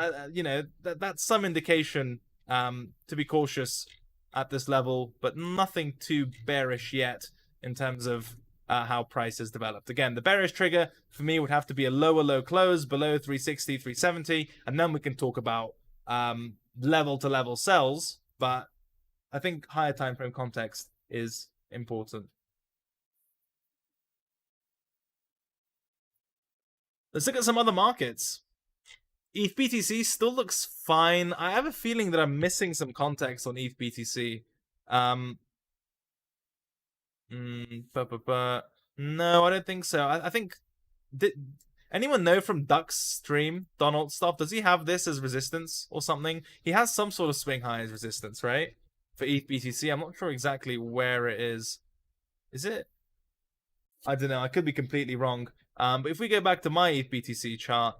that's some indication to be cautious at this level, but nothing too bearish yet in terms of how price has developed. Again, the bearish trigger for me would have to be a lower low close below 360, 370, and then we can talk about level to level sells. But I think higher time frame context is important. Let's look at some other markets. ETH BTC still looks fine. I have a feeling that I'm missing some context on ETH BTC. No, I don't think so. I think did anyone know from Duck's stream, Donald stuff? Does he have this as resistance or something? He has some sort of swing high as resistance, right? For ETH BTC, I'm not sure exactly where it is. Is it? I don't know. I could be completely wrong. But if we go back to my ETH BTC chart,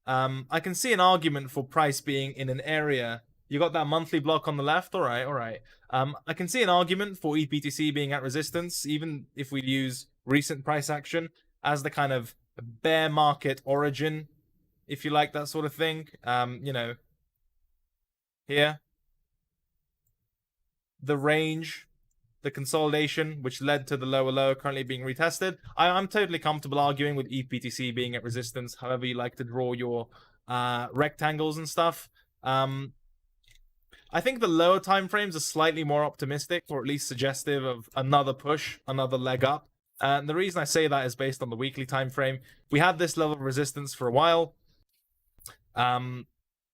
I can see an argument for price being in an area. You got that monthly block on the left? All right, all right. I can see an argument for ETH BTC being at resistance, even if we use recent price action as the kind of bear market origin, if you like that sort of thing. Here, the range, the consolidation, which led to the lower low currently being retested. I'm totally comfortable arguing with ETH BTC being at resistance, however you like to draw your rectangles and stuff. I think the lower time frames are slightly more optimistic, or at least suggestive of another push, another leg up. And the reason I say that is based on the weekly time frame. We had this level of resistance for a while.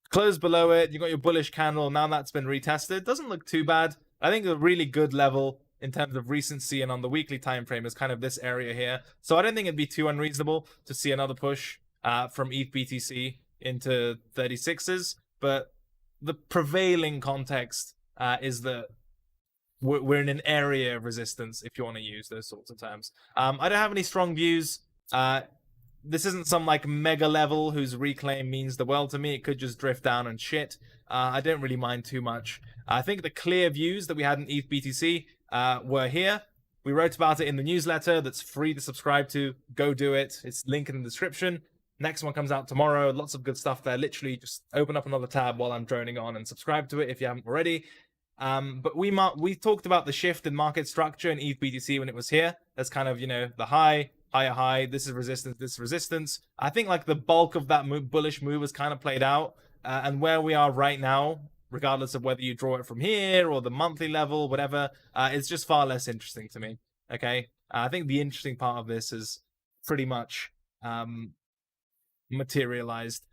Closed below it, you got your bullish candle, now that's been retested. Doesn't look too bad. I think a really good level in terms of recency and on the weekly time frame is kind of this area here. So I don't think it'd be too unreasonable to see another push from ETH BTC into 36s. But the prevailing context is that we're in an area of resistance, if you want to use those sorts of terms. I don't have any strong views. This isn't some like mega level whose reclaim means the world to me. It could just drift down and shit. I don't really mind too much. I think the clear views that we had in ETH BTC were here. We wrote about it in the newsletter that's free to subscribe to. Go do it. It's linked in the description. Next one comes out tomorrow. Lots of good stuff there. Literally just open up another tab while I'm droning on and subscribe to it if you haven't already. But we talked about the shift in market structure in ETH BTC when it was here. That's kind of, the high, higher high, this is resistance, this is resistance. I think like the bulk of that bullish move has kind of played out. And where we are right now, regardless of whether you draw it from here or the monthly level, whatever, it's just far less interesting to me. Okay? I think the interesting part of this is pretty much materialized.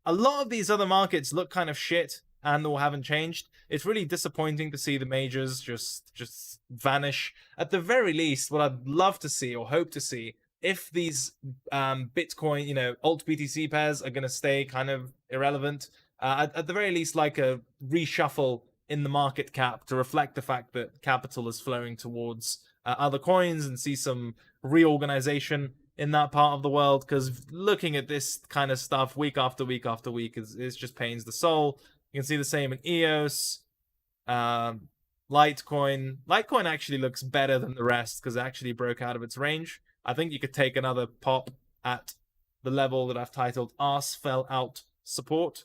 A lot of these other markets look kind of shit and or haven't changed. It's really disappointing to see the majors just vanish. At the very least, what I'd love to see or hope to see, if these Bitcoin, alt BTC pairs are going to stay kind of irrelevant, at the very least, like a reshuffle in the market cap to reflect the fact that capital is flowing towards other coins, and see some reorganization in that part of the world. Because looking at this kind of stuff week after week after week is just pains the soul. You can see the same in EOS, Litecoin. Litecoin actually looks better than the rest because it actually broke out of its range. I think you could take another pop at the level that I've titled "Arse Fell Out Support."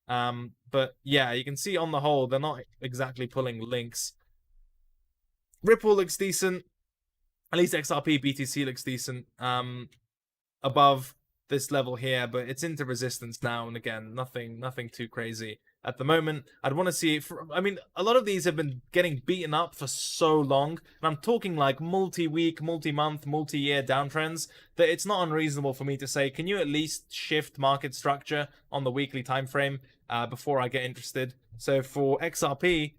But yeah, you can see on the whole, they're not exactly pulling links. Ripple looks decent. At least XRP BTC looks decent. Above this level here, but it's into resistance now, and again, nothing too crazy at the moment. I'd want to see a lot of these have been getting beaten up for so long, and I'm talking like multi-week, multi-month, multi-year downtrends, that it's not unreasonable for me to say, can you at least shift market structure on the weekly time frame before I get interested? So for XRP,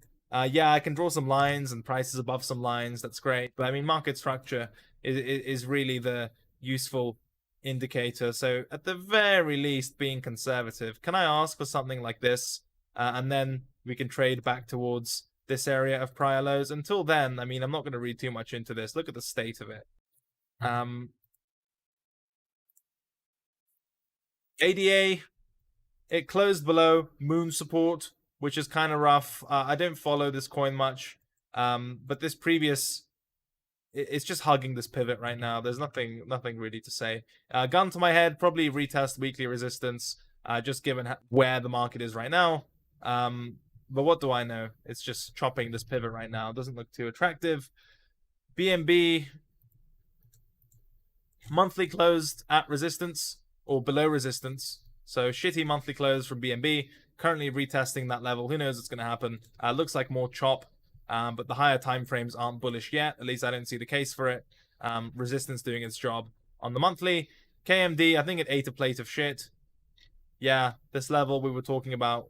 yeah, I can draw some lines and prices above some lines, that's great, but I mean, market structure is really the useful indicator. So at the very least, being conservative. Can I ask for something like this, and then we can trade back towards this area of prior lows? Until then, I mean, I'm not going to read too much into this. Look at the state of it. ADA, it closed below moon support, which is kind of rough. I don't follow this coin much, but this previous, it's just hugging this pivot right now. There's nothing really to say. Gun to my head, probably retest weekly resistance, just given where the market is right now. But what do I know? It's just chopping this pivot right now. It doesn't look too attractive. BNB monthly closed at resistance or below resistance. So shitty monthly close from BNB. Currently retesting that level. Who knows what's going to happen? Looks like more chop. But the higher time frames aren't bullish yet. At least I don't see the case for it. Resistance doing its job on the monthly. KMD, I think it ate a plate of shit. Yeah, this level we were talking about.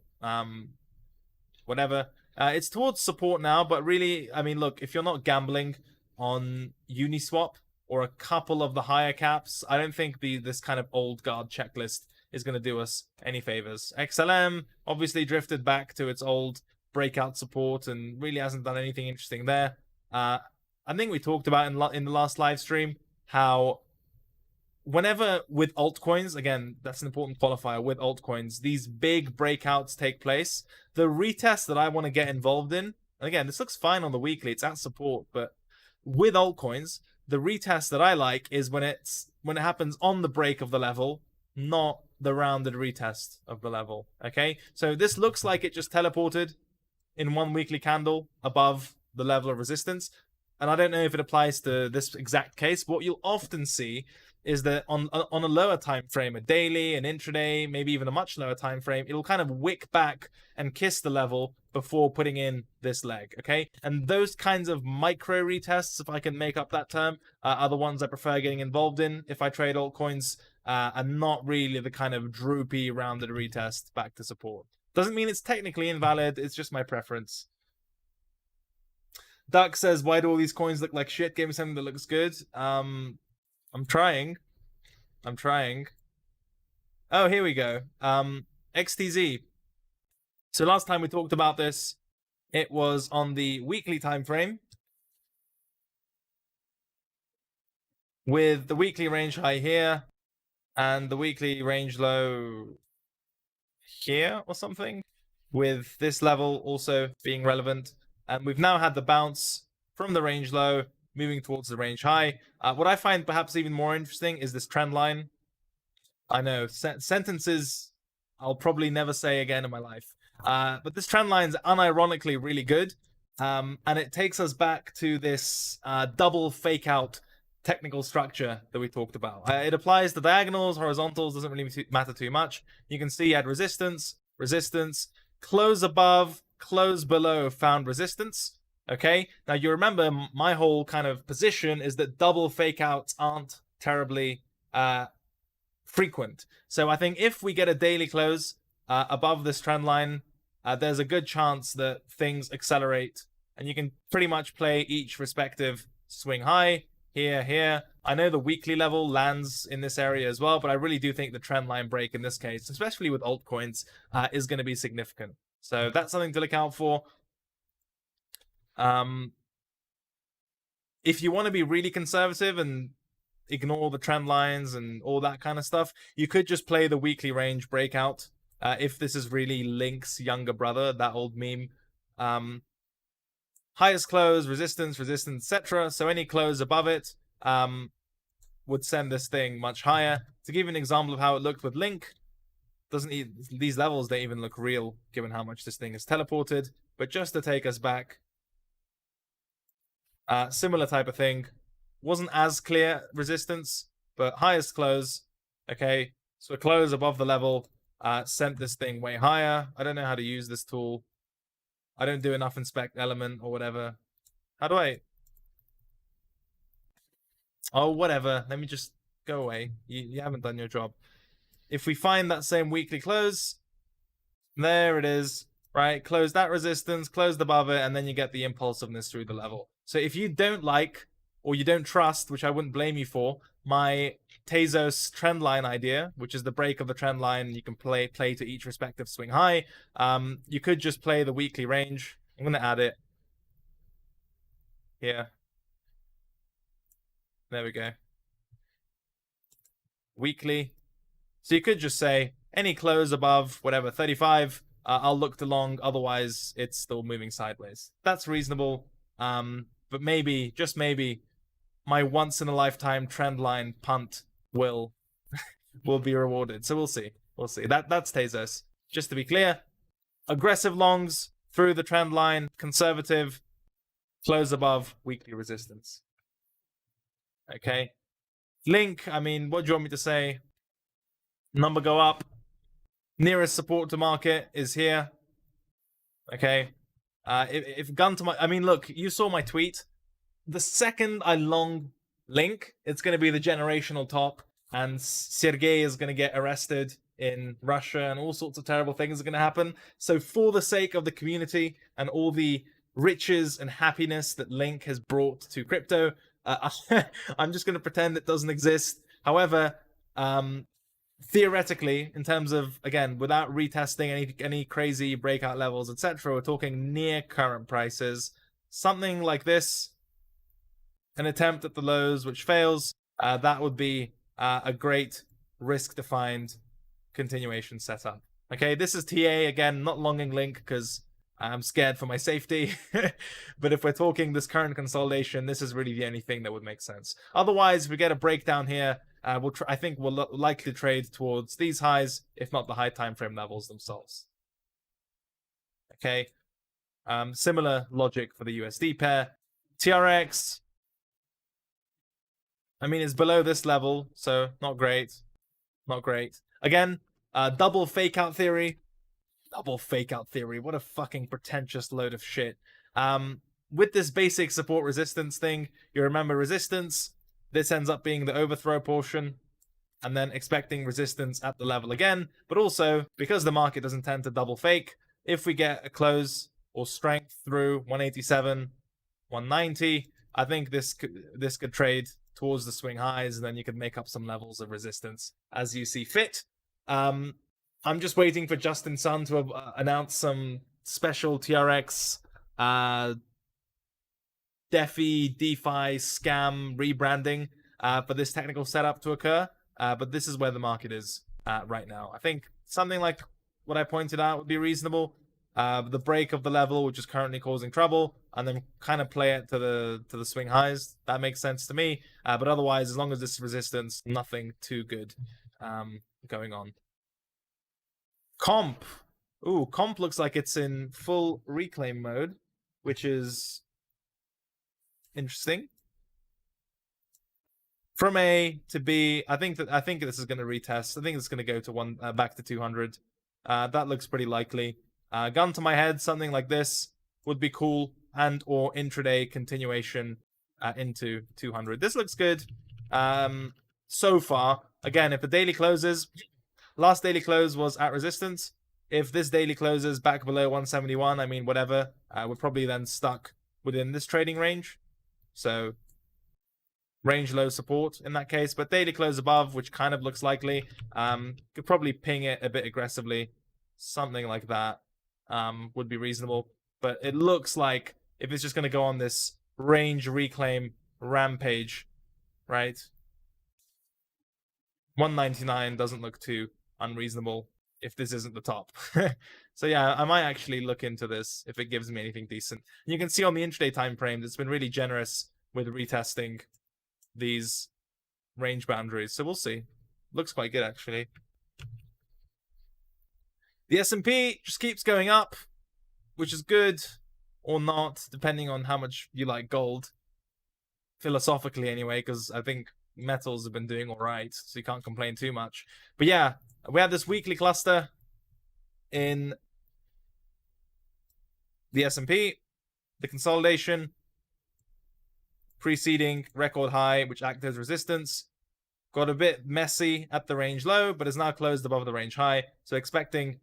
Whatever. It's towards support now, but really, I mean, look, if you're not gambling on Uniswap or a couple of the higher caps, I don't think this kind of old guard checklist is going to do us any favors. XLM obviously drifted back to its old breakout support and really hasn't done anything interesting there. I think we talked about in the last live stream how whenever with altcoins, again, that's an important qualifier with altcoins, these big breakouts take place. The retest that I want to get involved in, and again, this looks fine on the weekly, it's at support, but with altcoins, the retest that I like is when it happens on the break of the level, not the rounded retest of the level. Okay, so this looks like it just teleported in one weekly candle above the level of resistance, and I don't know if it applies to this exact case, but what you'll often see is that on a lower time frame, a daily, an intraday, maybe even a much lower time frame, it'll kind of wick back and kiss the level before putting in this leg. Okay, and those kinds of micro retests, if I can make up that term, are the ones I prefer getting involved in if I trade altcoins, and not really the kind of droopy rounded retest back to support. Doesn't mean it's technically invalid, it's just my preference. Duck says, why do all these coins look like shit? Give me something that looks good. I'm trying. Oh, here we go. XTZ. So last time we talked about this, it was on the weekly time frame, with the weekly range high here and the weekly range low here or something, with this level also being relevant. And we've now had the bounce from the range low moving towards the range high. What I find perhaps even more interesting is this trend line. I know, sentences I'll probably never say again in my life. But this trend line is unironically really good. And it takes us back to this double fake out technical structure that we talked about. It applies to diagonals, horizontals, doesn't really matter too much. You can see you had resistance, close above, close below, found resistance. Okay, now you remember my whole kind of position is that double fake outs aren't terribly frequent. So I think if we get a daily close above this trend line, there's a good chance that things accelerate, and you can pretty much play each respective swing high here, here. I know the weekly level lands in this area as well, but I really do think the trend line break in this case, especially with altcoins, is going to be significant. So that's something to look out for. If you want to be really conservative and ignore the trend lines and all that kind of stuff, you could just play the weekly range breakout. If this is really Link's younger brother, that old meme. Highest close, resistance, etc. So any close above it would send this thing much higher. To give you an example of how it looked with Link, these levels don't even look real given how much this thing is teleported. But just to take us back, similar type of thing. Wasn't as clear resistance, but highest close. Okay, so a close above the level sent this thing way higher. I don't know how to use this tool. I don't do enough inspect element or whatever. How do I? Oh, whatever. Let me just go away. You haven't done your job. If we find that same weekly close, there it is, right? Close that resistance, close above it, and then you get the impulsiveness through the level. So if you don't like, or you don't trust, which I wouldn't blame you for, my Tezos trend line idea, which is the break of the trend line, you can play to each respective swing high. You could just play the weekly range. I'm going to add it here. There we go. Weekly. So you could just say any close above whatever 35, I'll look to long. Otherwise, it's still moving sideways. That's reasonable. But maybe, just maybe, my once in a lifetime trend line punt will be rewarded. So we'll see. We'll see. That's Tezos. Just to be clear, aggressive longs through the trend line, conservative, close above weekly resistance. Okay. Link, I mean, what do you want me to say? Number go up. Nearest support to market is here. Okay. If gun to my, I mean, look, you saw my tweet. The second I long Link, it's going to be the generational top, and Sergey is going to get arrested in Russia, and all sorts of terrible things are going to happen. So for the sake of the community and all the riches and happiness that Link has brought to crypto, I'm just going to pretend it doesn't exist. However, theoretically, in terms of, again, without retesting any crazy breakout levels, etc., we're talking near current prices. Something like this, an attempt at the lows which fails, that would be a great risk-defined continuation setup. Okay, this is TA, again, not longing Link because I'm scared for my safety. But if we're talking this current consolidation, this is really the only thing that would make sense. Otherwise, if we get a breakdown here, I think we'll likely trade towards these highs, if not the high time frame levels themselves. Okay, similar logic for the USD pair. TRX, I mean, it's below this level, so not great. Not great. Again, double fake out theory. Double fake out theory. What a fucking pretentious load of shit. With this basic support resistance thing, you remember resistance. This ends up being the overthrow portion, and then expecting resistance at the level again. But also, because the market doesn't tend to double fake, if we get a close or strength through 187, 190, I think this could trade towards the swing highs, and then you could make up some levels of resistance as you see fit. I'm just waiting for Justin Sun to announce some special TRX DeFi scam rebranding for this technical setup to occur. But this is where the market is right now. I think something like what I pointed out would be reasonable. The break of the level, which is currently causing trouble, and then kind of play it to the swing highs. That makes sense to me. But otherwise, as long as this resistance, nothing too good going on. Comp. Ooh, comp looks like it's in full reclaim mode, which is interesting. From A to B, I think this is going to retest. I think it's going to go to back to 200. That looks pretty likely. Gun to my head, something like this would be cool, and or intraday continuation into 200. This looks good so far. again, if the daily closes, last daily close was at resistance. If this daily closes back below 171, I mean, whatever, we're probably then stuck within this trading range. So range low support in that case, but daily close above, which kind of looks likely, could probably ping it a bit aggressively. Something like that would be reasonable. But it looks like if it's just going to go on this range reclaim rampage, right? 199 doesn't look too unreasonable if this isn't the top. So yeah, I might actually look into this if it gives me anything decent. And you can see on the intraday time frames, it's been really generous with retesting these range boundaries. So we'll see. Looks quite good, actually. The S&P just keeps going up, which is good or not, depending on how much you like gold. Philosophically, anyway, because I think metals have been doing all right, so you can't complain too much. But yeah, we had this weekly cluster in the S&P, the consolidation preceding record high, which acted as resistance. Got a bit messy at the range low, but is now closed above the range high. So expecting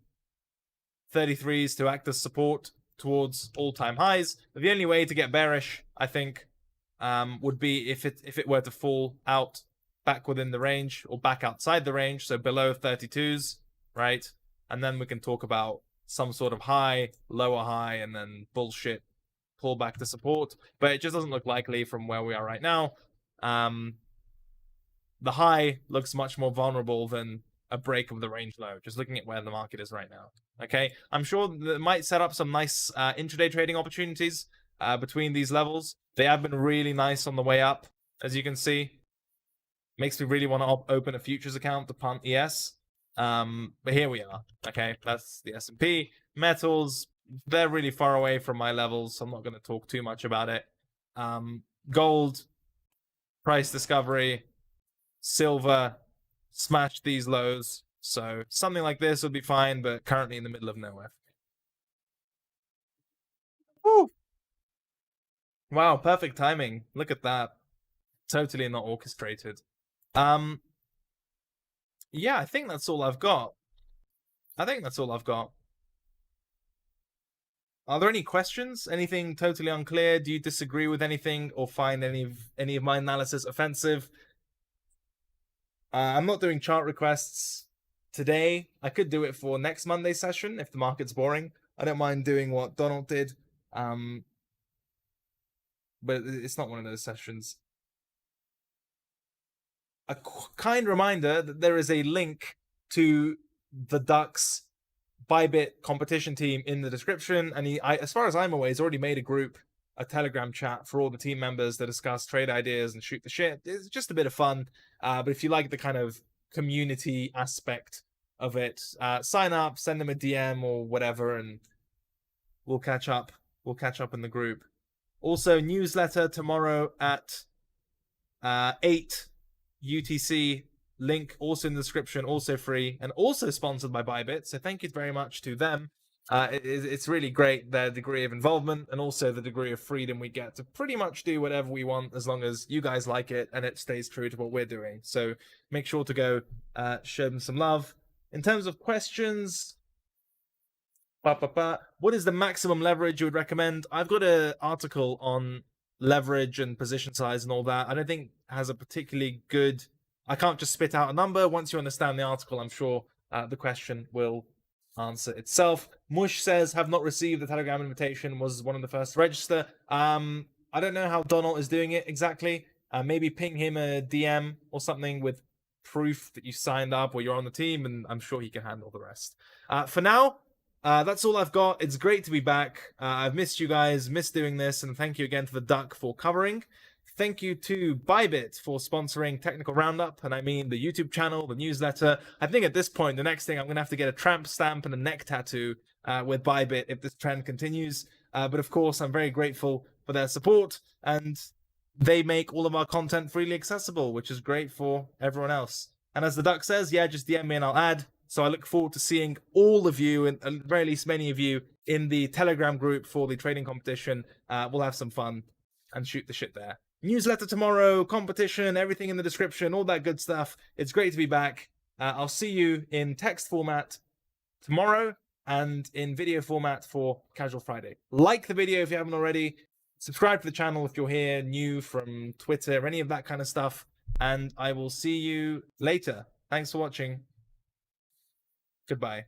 33s to act as support towards all-time highs. But the only way to get bearish, I think, would be if it were to fall out back within the range or back outside the range, so below 32s, right? And then we can talk about some sort of high, lower high, and then bullshit pull back to support. But it just doesn't look likely from where we are right now. The high looks much more vulnerable than a break of the range low, just looking at where the market is right now. Okay, I'm sure that might set up some nice intraday trading opportunities between these levels. They have been really nice on the way up, as you can see. Makes me really want to open a futures account to punt ES. But here we are. Okay, that's the S&P. Metals, they're really far away from my levels, so I'm not going to talk too much about it. Gold, price discovery, silver, smashed these lows. So something like this would be fine, but currently in the middle of nowhere. Woo! Wow, perfect timing. Look at that. Totally not orchestrated. Yeah, I think that's all I've got. Are there any questions? Anything totally unclear? Do you disagree with anything or find any of my analysis offensive? I'm not doing chart requests today. I could do it for next Monday's session if the market's boring. I don't mind doing what Donald did. But it's not one of those sessions. A kind reminder that there is a link to the Ducks Bybit competition team in the description, and as far as I'm aware, he's already made a Telegram chat for all the team members to discuss trade ideas and shoot the shit. It's just a bit of fun, but if you like the kind of community aspect of it, sign up, send them a DM or whatever, and we'll catch up. We'll catch up in the group. Also, newsletter tomorrow at 8 UTC. Link also in the description, also free, and also sponsored by Bybit. So thank you very much to them. It's really great, their degree of involvement and also the degree of freedom we get to pretty much do whatever we want as long as you guys like it and it stays true to what we're doing. So make sure to go show them some love. In terms of questions, what is the maximum leverage you would recommend? I've got an article on leverage and position size and all that. I don't think it has a particularly good... I can't just spit out a number. Once you understand the article, I'm sure the question will answer itself. Mush says, have not received the Telegram invitation, was one of the first to register. I don't know how Donald is doing it exactly. Maybe ping him a DM or something with proof that you signed up or you're on the team, and I'm sure he can handle the rest. For now, that's all I've got. It's great to be back. I've missed you guys, missed doing this, and thank you again to the Duck for covering. Thank you to Bybit for sponsoring Technical Roundup, and I mean the YouTube channel, the newsletter. I think at this point, the next thing, I'm going to have to get a tramp stamp and a neck tattoo with Bybit if this trend continues. But of course, I'm very grateful for their support, and they make all of our content freely accessible, which is great for everyone else. And as the Duck says, yeah, just DM me and I'll add. So I look forward to seeing all of you, and at the very least many of you, in the Telegram group for the trading competition. We'll have some fun and shoot the shit there. newsletter tomorrow, competition, everything in the description, all that good stuff. It's great to be back. I'll see you in text format tomorrow and in video format for Casual Friday. Like the video if you haven't already. Subscribe to the channel if you're here new from Twitter, any of that kind of stuff. And I will see you later. Thanks for watching. Goodbye.